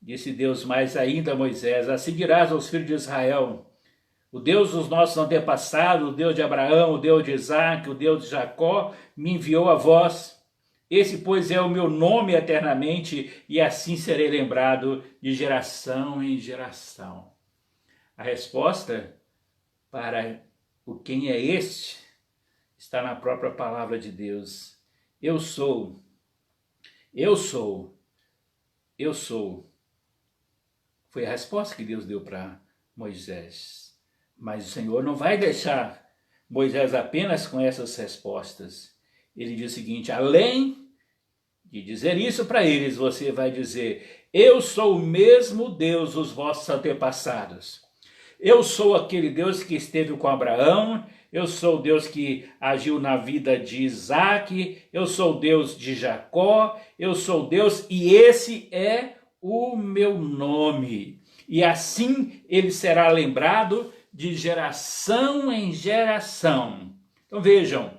Disse Deus mais ainda a Moisés: assim dirás aos filhos de Israel: o Deus dos nossos antepassados, o Deus de Abraão, o Deus de Isaac, o Deus de Jacó, me enviou a vós. Esse, pois, é o meu nome eternamente, e assim serei lembrado de geração em geração. A resposta para o quem é este está na própria palavra de Deus. Eu sou, eu sou, eu sou. Foi a resposta que Deus deu para Moisés. Mas o Senhor não vai deixar Moisés apenas com essas respostas. Ele diz o seguinte: além de dizer isso para eles, você vai dizer: eu sou o mesmo Deus dos vossos antepassados. Eu sou aquele Deus que esteve com Abraão, eu sou o Deus que agiu na vida de Isaac, eu sou o Deus de Jacó, eu sou o Deus, e esse é o meu nome. E assim ele será lembrado de geração em geração. Então vejam,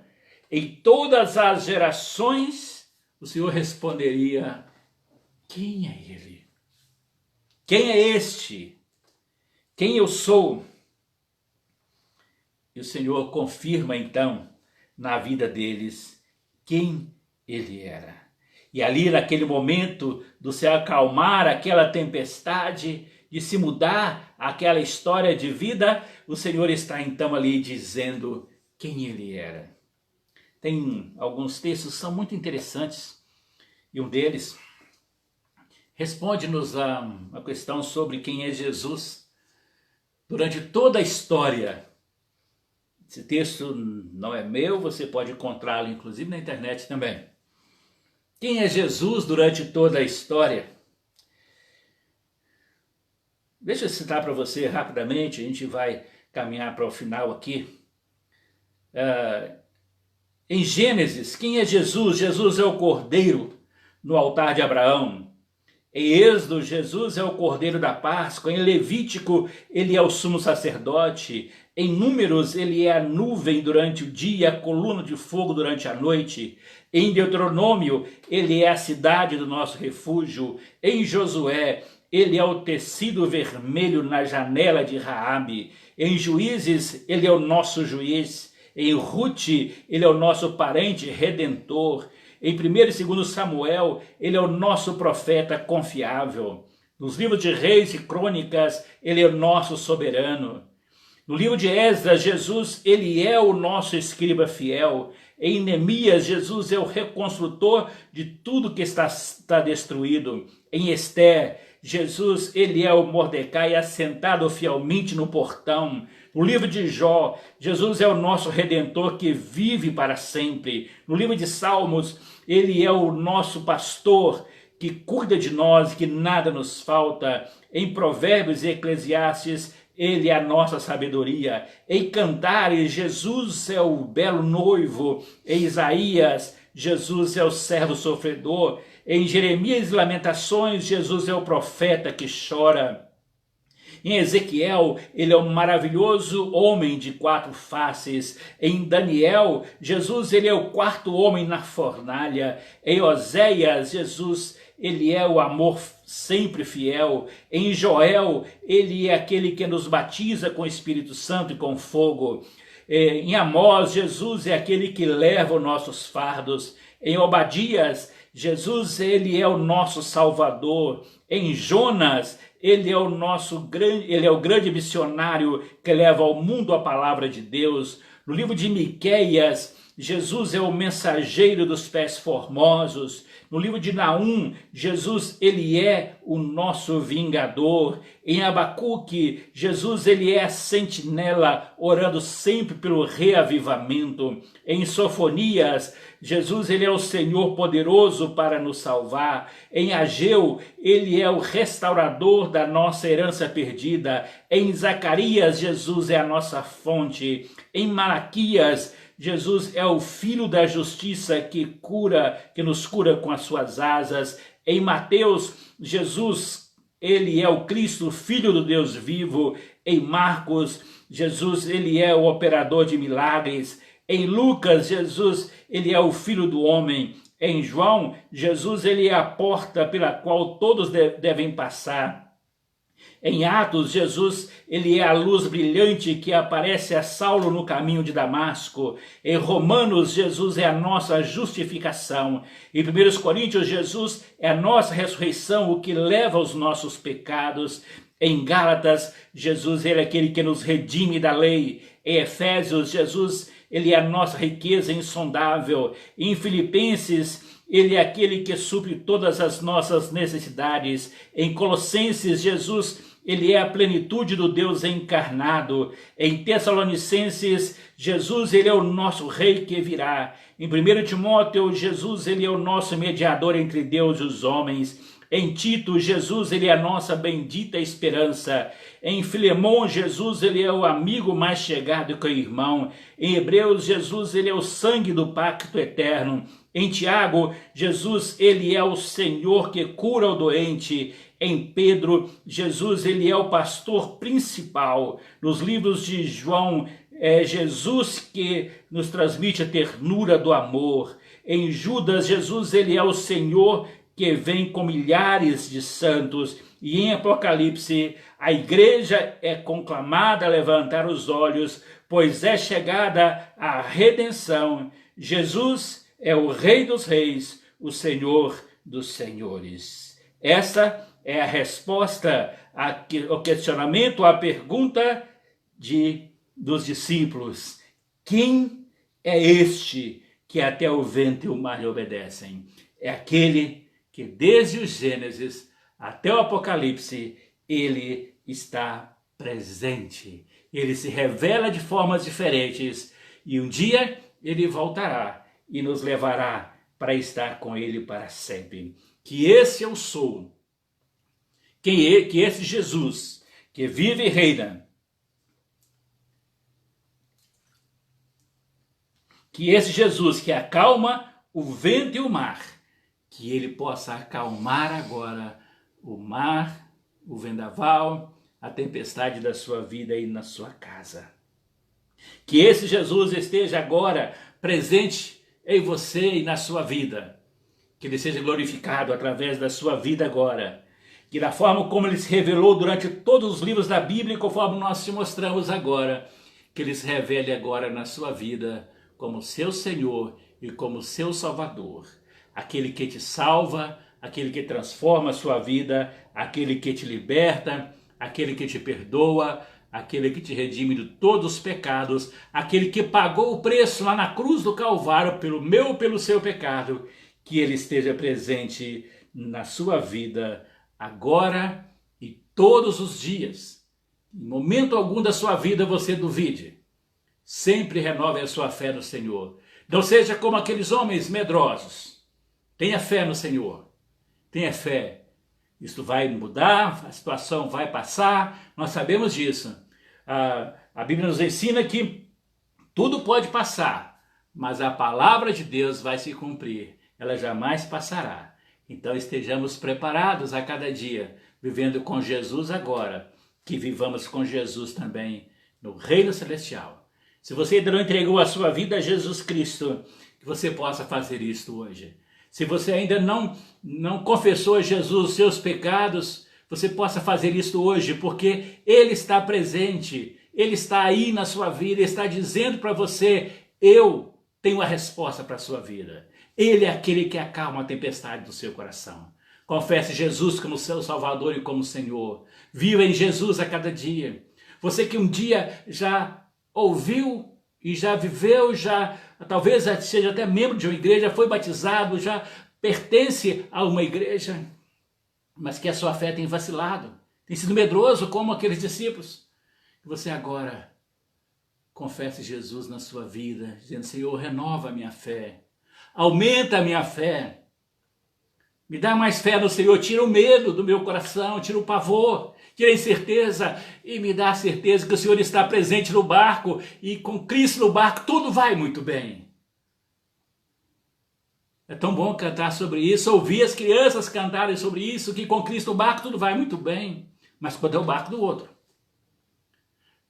em todas as gerações, o Senhor responderia: quem é ele? Quem é este? Quem eu sou? E o Senhor confirma então na vida deles quem ele era. E ali naquele momento do se acalmar aquela tempestade, de se mudar aquela história de vida, o Senhor está então ali dizendo quem ele era. Tem alguns textos que são muito interessantes, e um deles responde-nos a questão sobre quem é Jesus durante toda a história. Esse texto não é meu, você pode encontrá-lo inclusive na internet também. Quem é Jesus durante toda a história? Deixa eu citar para você rapidamente, a gente vai caminhar para o final aqui. Em Gênesis, quem é Jesus? Jesus é o Cordeiro no altar de Abraão. Em Êxodo, Jesus é o Cordeiro da Páscoa. Em Levítico, ele é o sumo sacerdote. Em Números, ele é a nuvem durante o dia, a coluna de fogo durante a noite. Em Deuteronômio, ele é a cidade do nosso refúgio. Em Josué, ele é o tecido vermelho na janela de Raabe. Em Juízes, ele é o nosso juiz. Em Rute, ele é o nosso parente redentor. Em 1º e 2º Samuel, ele é o nosso profeta confiável. Nos livros de Reis e Crônicas, ele é o nosso soberano. No livro de Esdras, Jesus, ele é o nosso escriba fiel. Em Neemias, Jesus é o reconstrutor de tudo que está destruído. Em Esther, Jesus, ele é o Mordecai assentado fielmente no portão. No livro de Jó, Jesus é o nosso Redentor que vive para sempre. No livro de Salmos, ele é o nosso pastor que cuida de nós, que nada nos falta. Em Provérbios e Eclesiastes, ele é a nossa sabedoria. Em Cantares, Jesus é o belo noivo. Em Isaías, Jesus é o servo sofredor. Em Jeremias e Lamentações, Jesus é o profeta que chora. Em Ezequiel, ele é um maravilhoso homem de 4 faces. Em Daniel, Jesus, ele é o 4º homem na fornalha. Em Oséias, Jesus, ele é o amor sempre fiel. Em Joel, ele é aquele que nos batiza com o Espírito Santo e com fogo. Em Amós, Jesus é aquele que leva os nossos fardos. Em Obadias, Jesus, ele é o nosso Salvador. Em Jonas, ele é o grande missionário que leva ao mundo a palavra de Deus. No livro de Miqueias, Jesus é o mensageiro dos pés formosos. No livro de Naum, Jesus, ele é o nosso vingador. Em Abacuque, Jesus, ele é a sentinela, orando sempre pelo reavivamento. Em Sofonias, Jesus, ele é o Senhor poderoso para nos salvar. Em Ageu, ele é o restaurador da nossa herança perdida. Em Zacarias, Jesus é a nossa fonte. Em Malaquias, Jesus é o Filho da Justiça que nos cura com as suas asas. Em Mateus, Jesus, ele é o Cristo, Filho do Deus vivo. Em Marcos, Jesus, ele é o operador de milagres. Em Lucas, Jesus, ele é o Filho do homem. Em João, Jesus, ele é a porta pela qual todos devem passar. Em Atos, Jesus, ele é a luz brilhante que aparece a Saulo no caminho de Damasco. Em Romanos, Jesus é a nossa justificação. Em 1 Coríntios, Jesus é a nossa ressurreição, o que leva os nossos pecados. Em Gálatas, Jesus ele é aquele que nos redime da lei. Em Efésios, Jesus ele é a nossa riqueza insondável. Em Filipenses, ele é aquele que supre todas as nossas necessidades. Em Colossenses, Jesus ele é a plenitude do Deus encarnado. Em Tessalonicenses, Jesus ele é o nosso rei que virá. Em 1 Timóteo, Jesus ele é o nosso mediador entre Deus e os homens. Em Tito, Jesus ele é a nossa bendita esperança. Em Filemão, Jesus ele é o amigo mais chegado que o irmão. Em Hebreus, Jesus ele é o sangue do pacto eterno. Em Tiago, Jesus ele é o Senhor que cura o doente. Em Pedro, Jesus ele é o pastor principal. Nos livros de João, é Jesus que nos transmite a ternura do amor. Em Judas, Jesus ele é o Senhor que vem com milhares de santos. E em Apocalipse, a igreja é conclamada a levantar os olhos, pois é chegada a redenção. Jesus é o Rei dos Reis, o Senhor dos Senhores. Essa é a resposta ao questionamento, à pergunta dos discípulos. Quem é este que até o vento e o mar lhe obedecem? É aquele que desde o Gênesis até o Apocalipse, ele está presente. Ele se revela de formas diferentes e um dia ele voltará e nos levará para estar com ele para sempre. Que esse eu sou, que esse Jesus, que vive e reina, Que esse Jesus que acalma o vento e o mar, que ele possa acalmar agora o mar, o vendaval, a tempestade da sua vida e na sua casa. Que esse Jesus esteja agora presente em você e na sua vida. Que ele seja glorificado através da sua vida agora. Que da forma como ele se revelou durante todos os livros da Bíblia, conforme nós te mostramos agora, que ele se revele agora na sua vida como seu Senhor e como seu Salvador. Aquele que te salva, aquele que transforma a sua vida, aquele que te liberta, aquele que te perdoa, aquele que te redime de todos os pecados, aquele que pagou o preço lá na cruz do Calvário pelo meu e pelo seu pecado, que ele esteja presente na sua vida agora e todos os dias. Em momento algum da sua vida você duvide. Sempre renove a sua fé no Senhor. Não seja como aqueles homens medrosos. Tenha fé no Senhor. Tenha fé. Isso vai mudar, a situação vai passar, nós sabemos disso. A Bíblia nos ensina que tudo pode passar, mas a palavra de Deus vai se cumprir, ela jamais passará. Então estejamos preparados a cada dia, vivendo com Jesus agora, que vivamos com Jesus também no Reino Celestial. Se você ainda não entregou a sua vida a Jesus Cristo, que você possa fazer isto hoje. Se você ainda não confessou a Jesus os seus pecados, você possa fazer isto hoje, porque Ele está presente, Ele está aí na sua vida, Ele está dizendo para você, eu tenho a resposta para a sua vida. Ele é aquele que acalma a tempestade do seu coração. Confesse Jesus como seu Salvador e como Senhor. Viva em Jesus a cada dia. Você que um dia já ouviu e já viveu, talvez seja até membro de uma igreja, foi batizado, já pertence a uma igreja, mas que a sua fé tem vacilado, tem sido medroso como aqueles discípulos. Que você agora confesse Jesus na sua vida, dizendo, Senhor, renova a minha fé, aumenta a minha fé, me dá mais fé no Senhor, tira o medo do meu coração, tira o pavor, tira a incerteza e me dá a certeza que o Senhor está presente no barco e com Cristo no barco tudo vai muito bem. É tão bom cantar sobre isso, ouvir as crianças cantarem sobre isso, que com Cristo no barco tudo vai muito bem. Mas quando é o barco do outro,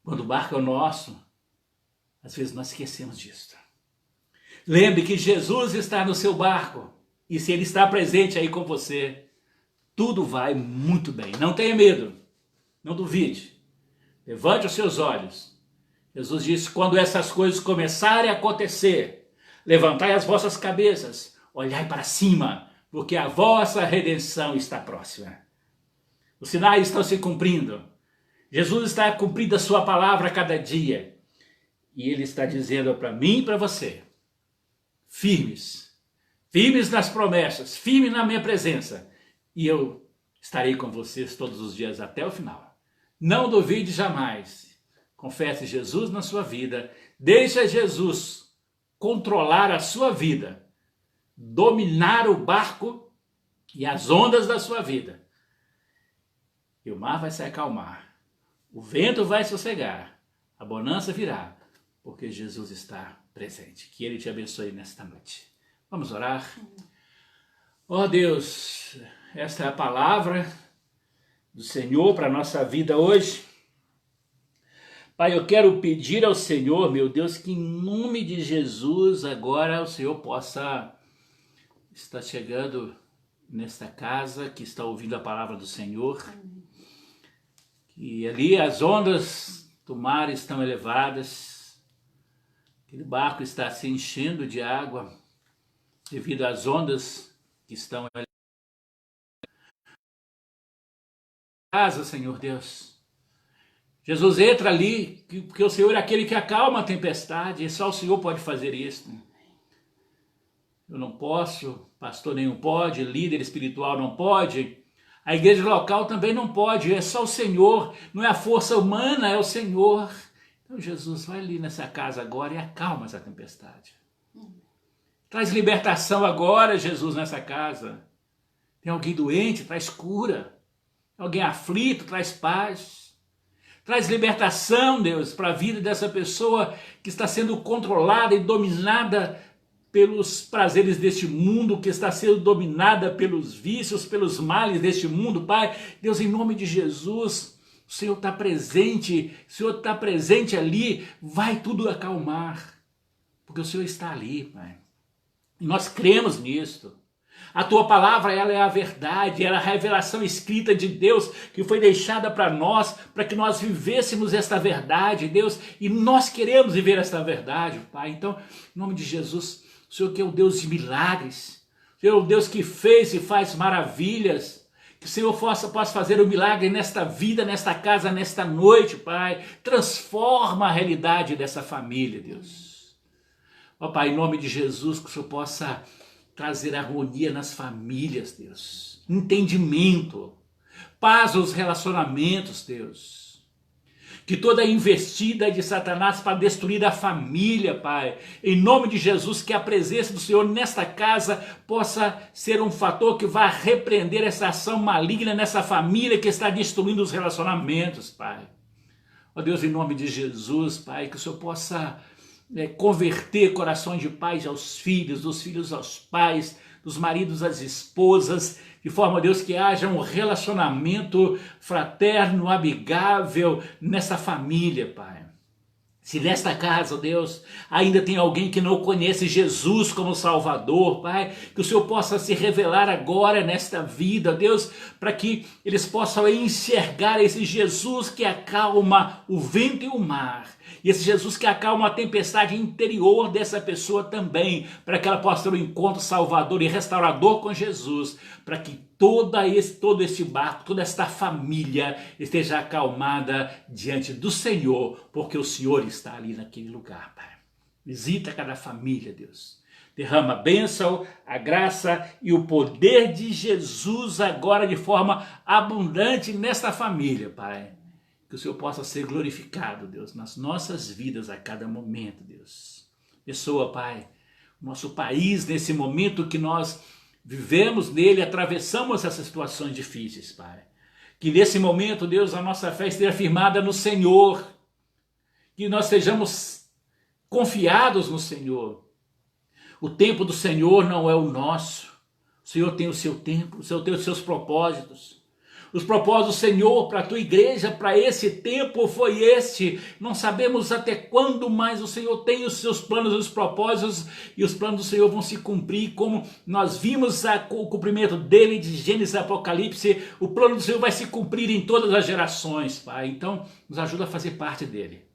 quando o barco é o nosso, às vezes nós esquecemos disso. Lembre que Jesus está no seu barco e se Ele está presente aí com você, tudo vai muito bem. Não tenha medo, não duvide, levante os seus olhos. Jesus disse, quando essas coisas começarem a acontecer, levantai as vossas cabeças, olhai para cima, porque a vossa redenção está próxima. Os sinais estão se cumprindo. Jesus está cumprindo a sua palavra a cada dia. E Ele está dizendo para mim e para você, firmes nas promessas, firmes na minha presença. E eu estarei com vocês todos os dias até o final. Não duvide jamais. Confesse Jesus na sua vida. Deixa Jesus controlar a sua vida. Dominar o barco e as ondas da sua vida. E o mar vai se acalmar. O vento vai sossegar. A bonança virá. Porque Jesus está presente. Que Ele te abençoe nesta noite. Vamos orar? Ó Deus, esta é a palavra do Senhor para a nossa vida hoje. Pai, eu quero pedir ao Senhor, meu Deus, que em nome de Jesus agora o Senhor possa estar chegando nesta casa, que está ouvindo a palavra do Senhor. Que ali as ondas do mar estão elevadas, aquele barco está se enchendo de água devido às ondas que estão ali. Casa, Senhor Deus. Jesus entra ali, porque o Senhor é aquele que acalma a tempestade, e só o Senhor pode fazer isso. Eu não posso, pastor nenhum pode, líder espiritual não pode, a igreja local também não pode, é só o Senhor, não é a força humana, é o Senhor. Então Jesus, vai ali nessa casa agora e acalma essa tempestade. Traz libertação agora, Jesus, nessa casa. Tem alguém doente, traz cura. Alguém aflito, traz paz. Traz libertação, Deus, para a vida dessa pessoa que está sendo controlada e dominada pelos prazeres deste mundo, que está sendo dominada pelos vícios, pelos males deste mundo, Pai. Deus, em nome de Jesus, o Senhor está presente, o Senhor está presente ali, vai tudo acalmar, porque o Senhor está ali, Pai. E nós cremos nisto. A tua palavra, ela é a verdade, ela é a revelação escrita de Deus que foi deixada para nós, para que nós vivêssemos esta verdade, Deus, e nós queremos viver esta verdade, Pai. Então, em nome de Jesus, o Senhor que é o Deus de milagres, o Senhor é o Deus que fez e faz maravilhas, que o Senhor possa fazer o milagre nesta vida, nesta casa, nesta noite, Pai. Transforma a realidade dessa família, Deus. Ó Pai, em nome de Jesus, que o Senhor possa trazer harmonia nas famílias, Deus. Entendimento, paz nos relacionamentos, Deus. Que toda investida de Satanás para destruir a família, Pai, em nome de Jesus, que a presença do Senhor nesta casa possa ser um fator que vá repreender essa ação maligna nessa família que está destruindo os relacionamentos, Pai. Ó Deus, em nome de Jesus, Pai, que o Senhor possa converter corações de pais aos filhos, dos filhos aos pais, dos maridos às esposas, de forma, Deus, que haja um relacionamento fraterno, amigável nessa família, Pai. Se nesta casa, Deus, ainda tem alguém que não conhece Jesus como Salvador, Pai, que o Senhor possa se revelar agora nesta vida, Deus, para que eles possam enxergar esse Jesus que acalma o vento e o mar, e esse Jesus que acalma a tempestade interior dessa pessoa também, para que ela possa ter um encontro salvador e restaurador com Jesus, para que todo este barco, toda esta família esteja acalmada diante do Senhor, porque o Senhor está ali naquele lugar, Pai. Visita cada família, Deus. Derrama a bênção, a graça e o poder de Jesus agora de forma abundante nesta família, Pai. Que o Senhor possa ser glorificado, Deus, nas nossas vidas a cada momento, Deus. Abençoa, Pai, o nosso país nesse momento que nós vivemos nele, atravessamos essas situações difíceis, Pai. Que nesse momento, Deus, a nossa fé esteja firmada no Senhor. Que nós sejamos confiados no Senhor. O tempo do Senhor não é o nosso. O Senhor tem o seu tempo, o Senhor tem os seus propósitos. Os propósitos do Senhor para a tua igreja, para esse tempo foi este. Não sabemos até quando, mas o Senhor tem os seus planos, os propósitos, e os planos do Senhor vão se cumprir, como nós vimos o cumprimento dele de Gênesis e Apocalipse. O plano do Senhor vai se cumprir em todas as gerações, Pai. Então, nos ajuda a fazer parte dele.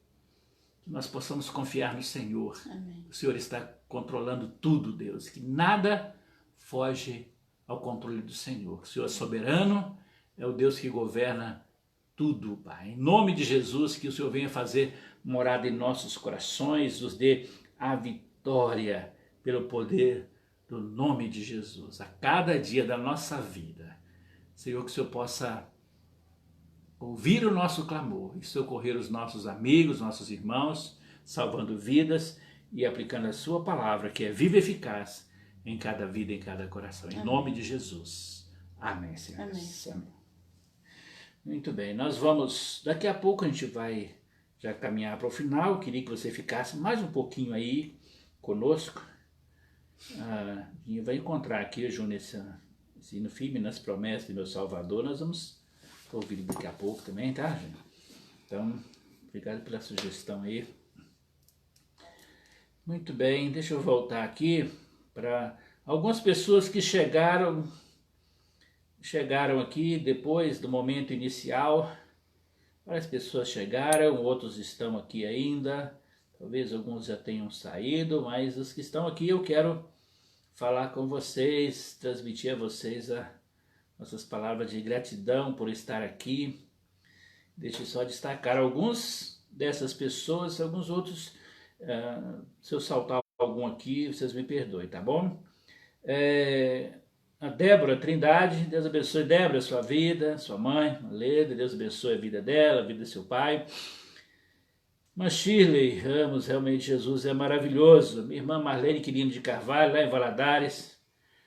Que nós possamos confiar no Senhor. Amém. O Senhor está controlando tudo, Deus. Que nada foge ao controle do Senhor. O Senhor é soberano. É o Deus que governa tudo, Pai. Em nome de Jesus, que o Senhor venha fazer morada em nossos corações, nos dê a vitória pelo poder do nome de Jesus, a cada dia da nossa vida. Senhor, que o Senhor possa ouvir o nosso clamor e socorrer os nossos amigos, nossos irmãos, salvando vidas e aplicando a sua palavra, que é viva e eficaz em cada vida, em cada coração. Em nome de Jesus. Amém, Senhor. Amém. Muito bem, nós vamos, daqui a pouco a gente vai já caminhar para o final. Eu queria que você ficasse mais um pouquinho aí conosco. E vai encontrar aqui, Ju, nesse no filme, nas promessas de meu Salvador. Nós vamos ouvir daqui a pouco também, tá, gente? Então, obrigado pela sugestão aí. Muito bem, deixa eu voltar aqui para algumas pessoas que chegaram aqui depois do momento inicial. Várias pessoas chegaram, outros estão aqui ainda, talvez alguns já tenham saído, mas os que estão aqui eu quero falar com vocês, transmitir a vocês nossas palavras de gratidão por estar aqui. Deixa eu só destacar alguns dessas pessoas, alguns outros, se eu saltar algum aqui, vocês me perdoem, tá bom? A Débora Trindade, Deus abençoe, Débora, sua vida, sua mãe, Leda, Deus abençoe a vida dela, a vida do seu pai. Mas Shirley Ramos, realmente Jesus é maravilhoso. Minha irmã Marlene Quirino de Carvalho, lá em Valadares.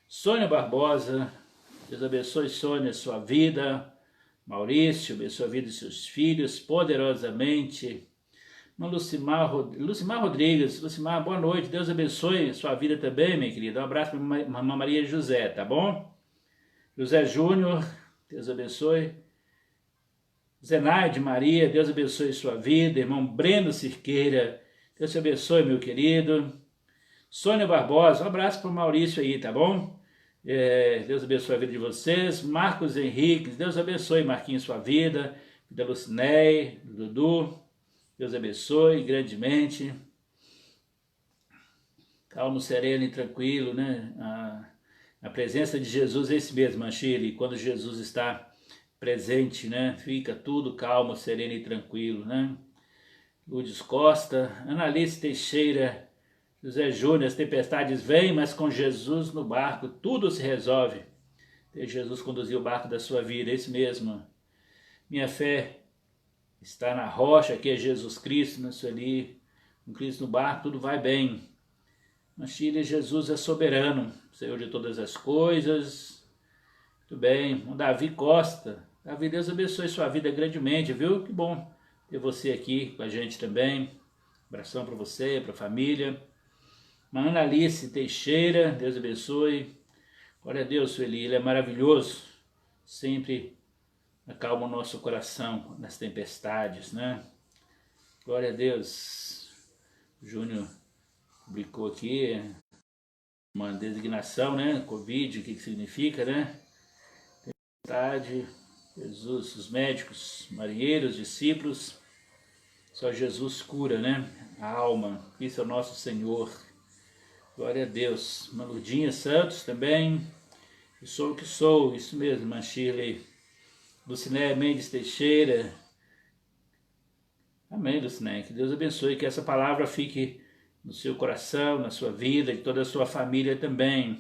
Sônia Barbosa, Deus abençoe, Sônia, sua vida. Maurício, abençoa a vida de seus filhos poderosamente. Lucimar Rodrigues, Lucimar, boa noite, Deus abençoe sua vida também, minha querida. Um abraço para a mamãe Maria José, tá bom? José Júnior, Deus abençoe. Zenaide Maria, Deus abençoe sua vida. Irmão Breno Cirqueira, Deus te abençoe, meu querido. Sônia Barbosa, um abraço para o Maurício aí, tá bom? Deus abençoe a vida de vocês. Marcos Henrique, Deus abençoe, Marquinhos, sua vida. Da Lucinei, do Dudu, Deus abençoe grandemente. Calmo, sereno e tranquilo, né? A presença de Jesus é esse mesmo, Manchile. Quando Jesus está presente, né? Fica tudo calmo, sereno e tranquilo, né? Lourdes Costa, Analice Teixeira, José Júnior, as tempestades vêm, mas com Jesus no barco tudo se resolve. Jesus conduziu o barco da sua vida, é isso mesmo. Minha fé está na rocha, que é Jesus Cristo, na sua ali, com Cristo no barco, tudo vai bem. Mas Chile, Jesus é soberano, Senhor de todas as coisas. Muito bem. O Davi Costa, Davi, Deus abençoe sua vida grandemente, viu? Que bom ter você aqui com a gente também. Abração para você, para a família. Ana Alice Teixeira, Deus abençoe. Glória a Deus, Sueli, ele é maravilhoso. Sempre acalma o nosso coração nas tempestades, né? Glória a Deus. O Júnior publicou aqui uma designação, né? Covid, o que significa, né? Tempestade, Jesus, os médicos, marinheiros, discípulos, só Jesus cura, né? A alma, isso é o nosso Senhor. Glória a Deus. Maludinha Santos também. Eu sou o que sou, isso mesmo, Manchile. Luciné Mendes Teixeira. Amém, Luciné. Que Deus abençoe, que essa palavra fique no seu coração, na sua vida, e toda a sua família também.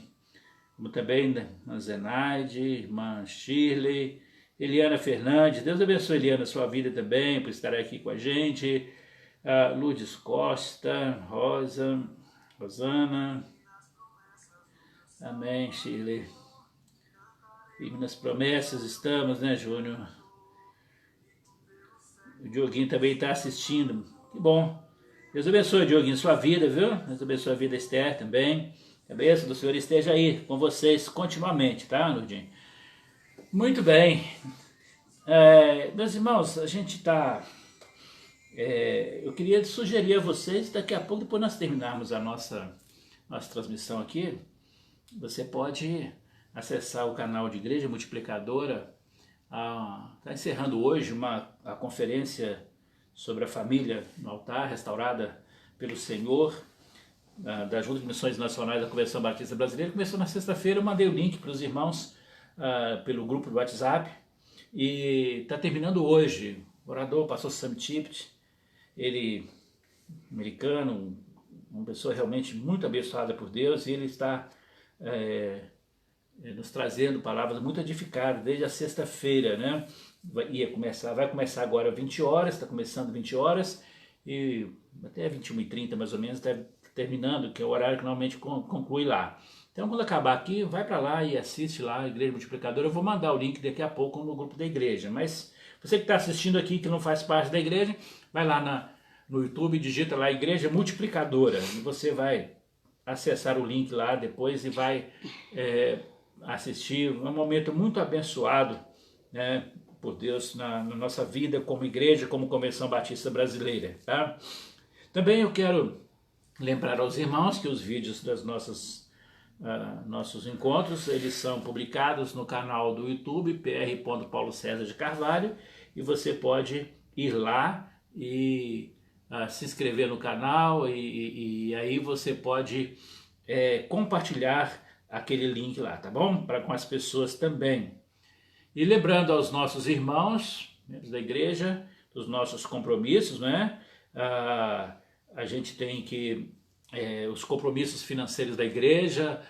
Como também a Zenaide, irmã Shirley, Eliana Fernandes. Deus abençoe, Eliana, a sua vida também, por estar aqui com a gente. Lourdes Costa, Rosana. Amém, Shirley. Firme nas promessas estamos, né, Júnior? O Dioguinho também está assistindo. Que bom. Deus abençoe, Dioguinho, sua vida, viu? Deus abençoe a vida da Esther também. Que a bênção do Senhor esteja aí com vocês continuamente, tá, Lourdinho? Muito bem. Meus irmãos, a gente está... eu queria sugerir a vocês, daqui a pouco, depois nós terminarmos a nossa transmissão aqui, você pode acessar o canal de Igreja Multiplicadora. Está encerrando hoje a conferência sobre a família no altar, restaurada pelo Senhor, da Junta de Missões Nacionais da Convenção Batista Brasileira. Começou na sexta-feira, eu mandei o link para os irmãos pelo grupo do WhatsApp, e está terminando hoje. O orador, o pastor Sam Tippett, ele, americano, uma pessoa realmente muito abençoada por Deus, e ele está nos trazendo palavras muito edificadas desde a sexta-feira, né? Vai começar agora 20 horas, está começando 20 horas, e até 21h30 mais ou menos, está terminando, que é o horário que normalmente conclui lá. Então, quando acabar aqui, vai para lá e assiste lá a Igreja Multiplicadora. Eu vou mandar o link daqui a pouco no grupo da igreja, mas você que está assistindo aqui, que não faz parte da igreja, vai lá no YouTube, digita lá Igreja Multiplicadora, e você vai acessar o link lá depois e vai assistir. É um momento muito abençoado, né, por Deus na nossa vida como igreja, como Convenção Batista Brasileira, tá? Também eu quero lembrar aos irmãos que os vídeos das nossos encontros, eles são publicados no canal do YouTube, Pr. Paulo César de Carvalho, e você pode ir lá e se inscrever no canal, e aí você pode compartilhar aquele link lá, tá bom? Para com as pessoas também. E lembrando aos nossos irmãos, membros da igreja, dos nossos compromissos, né? A gente tem que... os compromissos financeiros da igreja,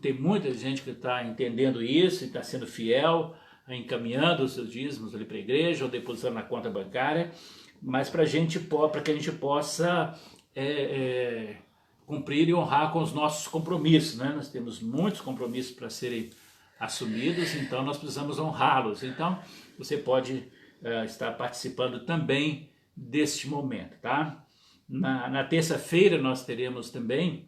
tem muita gente que está entendendo isso e está sendo fiel, encaminhando os seus dízimos ali para a igreja ou depositando na conta bancária, mas para que a gente possa cumprir e honrar com os nossos compromissos, né? Nós temos muitos compromissos para serem assumidos, então nós precisamos honrá-los. Então, você pode estar participando também deste momento, tá? Na terça-feira nós teremos também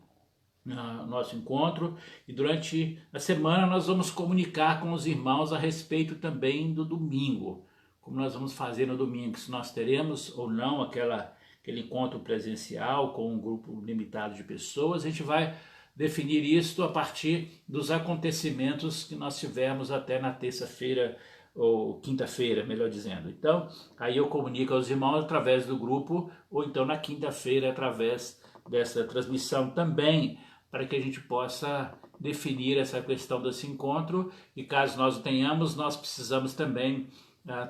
nosso encontro, e durante a semana nós vamos comunicar com os irmãos a respeito também do domingo, como nós vamos fazer no domingo, se nós teremos ou não aquele encontro presencial com um grupo limitado de pessoas. A gente vai definir isso a partir dos acontecimentos que nós tivermos até na terça-feira ou quinta-feira, melhor dizendo. Então, aí eu comunico aos irmãos através do grupo, ou então na quinta-feira através dessa transmissão também, para que a gente possa definir essa questão desse encontro, e caso nós o tenhamos, nós precisamos também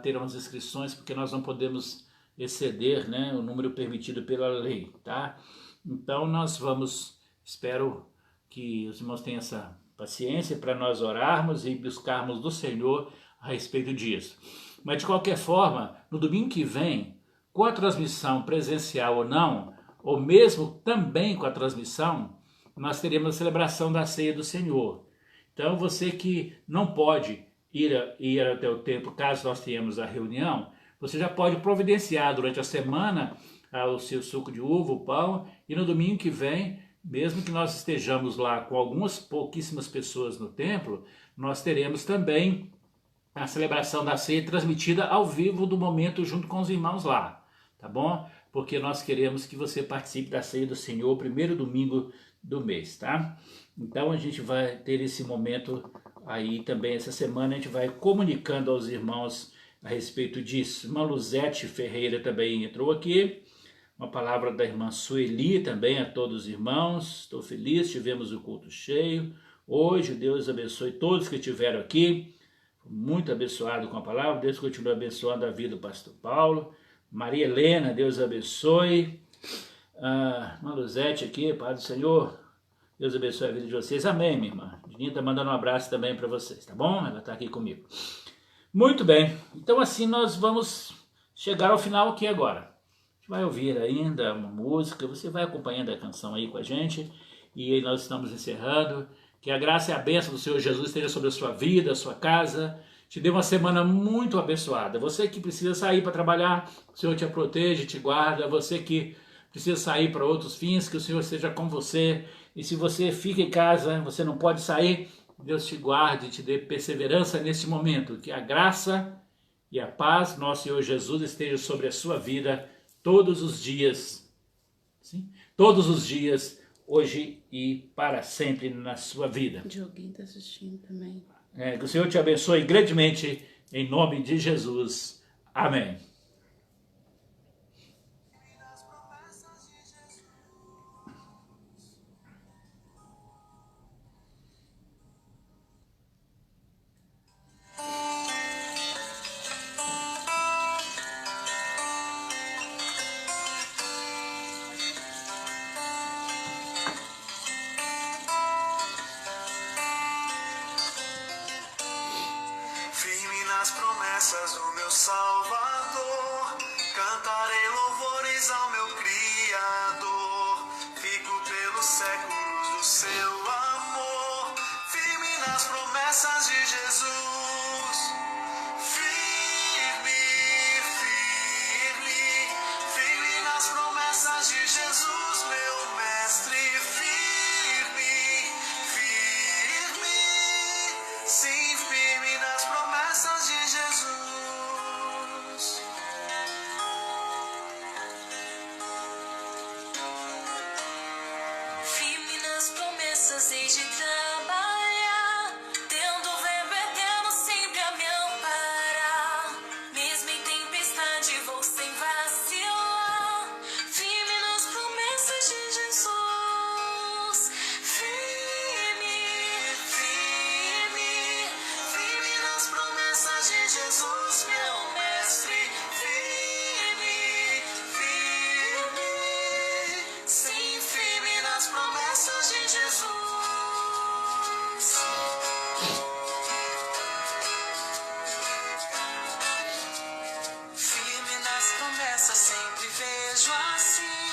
ter umas inscrições, porque nós não podemos exceder, né, o número permitido pela lei, tá? Então nós vamos, espero que os irmãos tenham essa paciência para nós orarmos e buscarmos do Senhor a respeito disso. Mas de qualquer forma, no domingo que vem, com a transmissão presencial ou não, ou mesmo também com a transmissão, nós teremos a celebração da Ceia do Senhor. Então você que não pode ir até o templo, caso nós tenhamos a reunião, você já pode providenciar durante a semana o seu suco de uva, o pão, e no domingo que vem, mesmo que nós estejamos lá com algumas pouquíssimas pessoas no templo, nós teremos também a celebração da ceia transmitida ao vivo do momento junto com os irmãos lá, tá bom? Porque nós queremos que você participe da Ceia do Senhor, primeiro domingo do mês, tá? Então a gente vai ter esse momento aí também, essa semana a gente vai comunicando aos irmãos a respeito disso. Irmã Luzete Ferreira também entrou aqui, uma palavra da irmã Sueli também a todos os irmãos. Estou feliz, tivemos o culto cheio hoje, Deus abençoe todos que estiveram aqui, muito abençoado com a palavra. Deus continue abençoando a vida do pastor Paulo. Maria Helena, Deus abençoe. Irmã Luzete aqui, Pai do Senhor, Deus abençoe a vida de vocês. Amém, minha irmã. Dininha está mandando um abraço também para vocês, tá bom? Ela está aqui comigo. Muito bem, então assim nós vamos chegar ao final aqui agora. A gente vai ouvir ainda uma música, você vai acompanhando a canção aí com a gente, e aí nós estamos encerrando. Que a graça e a bênção do Senhor Jesus esteja sobre a sua vida, a sua casa. Te dê uma semana muito abençoada. Você que precisa sair para trabalhar, o Senhor te protege, te guarda. Você que precisa sair para outros fins, que o Senhor esteja com você. E se você fica em casa, você não pode sair, Deus te guarde e te dê perseverança neste momento. Que a graça e a paz do nosso Senhor Jesus esteja sobre a sua vida todos os dias. Sim? Todos os dias, hoje e para sempre na sua vida. Dioguinho está assistindo também. Que o Senhor te abençoe grandemente, em nome de Jesus. Amém. Firme nas promessas do meu Salvador, cantarei louvores ao meu Criador. Fico pelos séculos do seu amor, firme nas promessas de Jesus. Firme, firme, firme nas promessas de Jesus, meu mestre. Firme, firme, sim, firme nas promessas de Jesus. Firme nas promessas, hei de trabalhar, tendo o verbo eterno sempre a me amparar. Mesmo em tempestade vou sem vacilar, firme nas promessas de Jesus. Firme, firme, firme nas promessas de Jesus, meu mestre. Firme, firme, sim, firme nas promessas de Jesus. Firme nas promessas, sempre vejo assim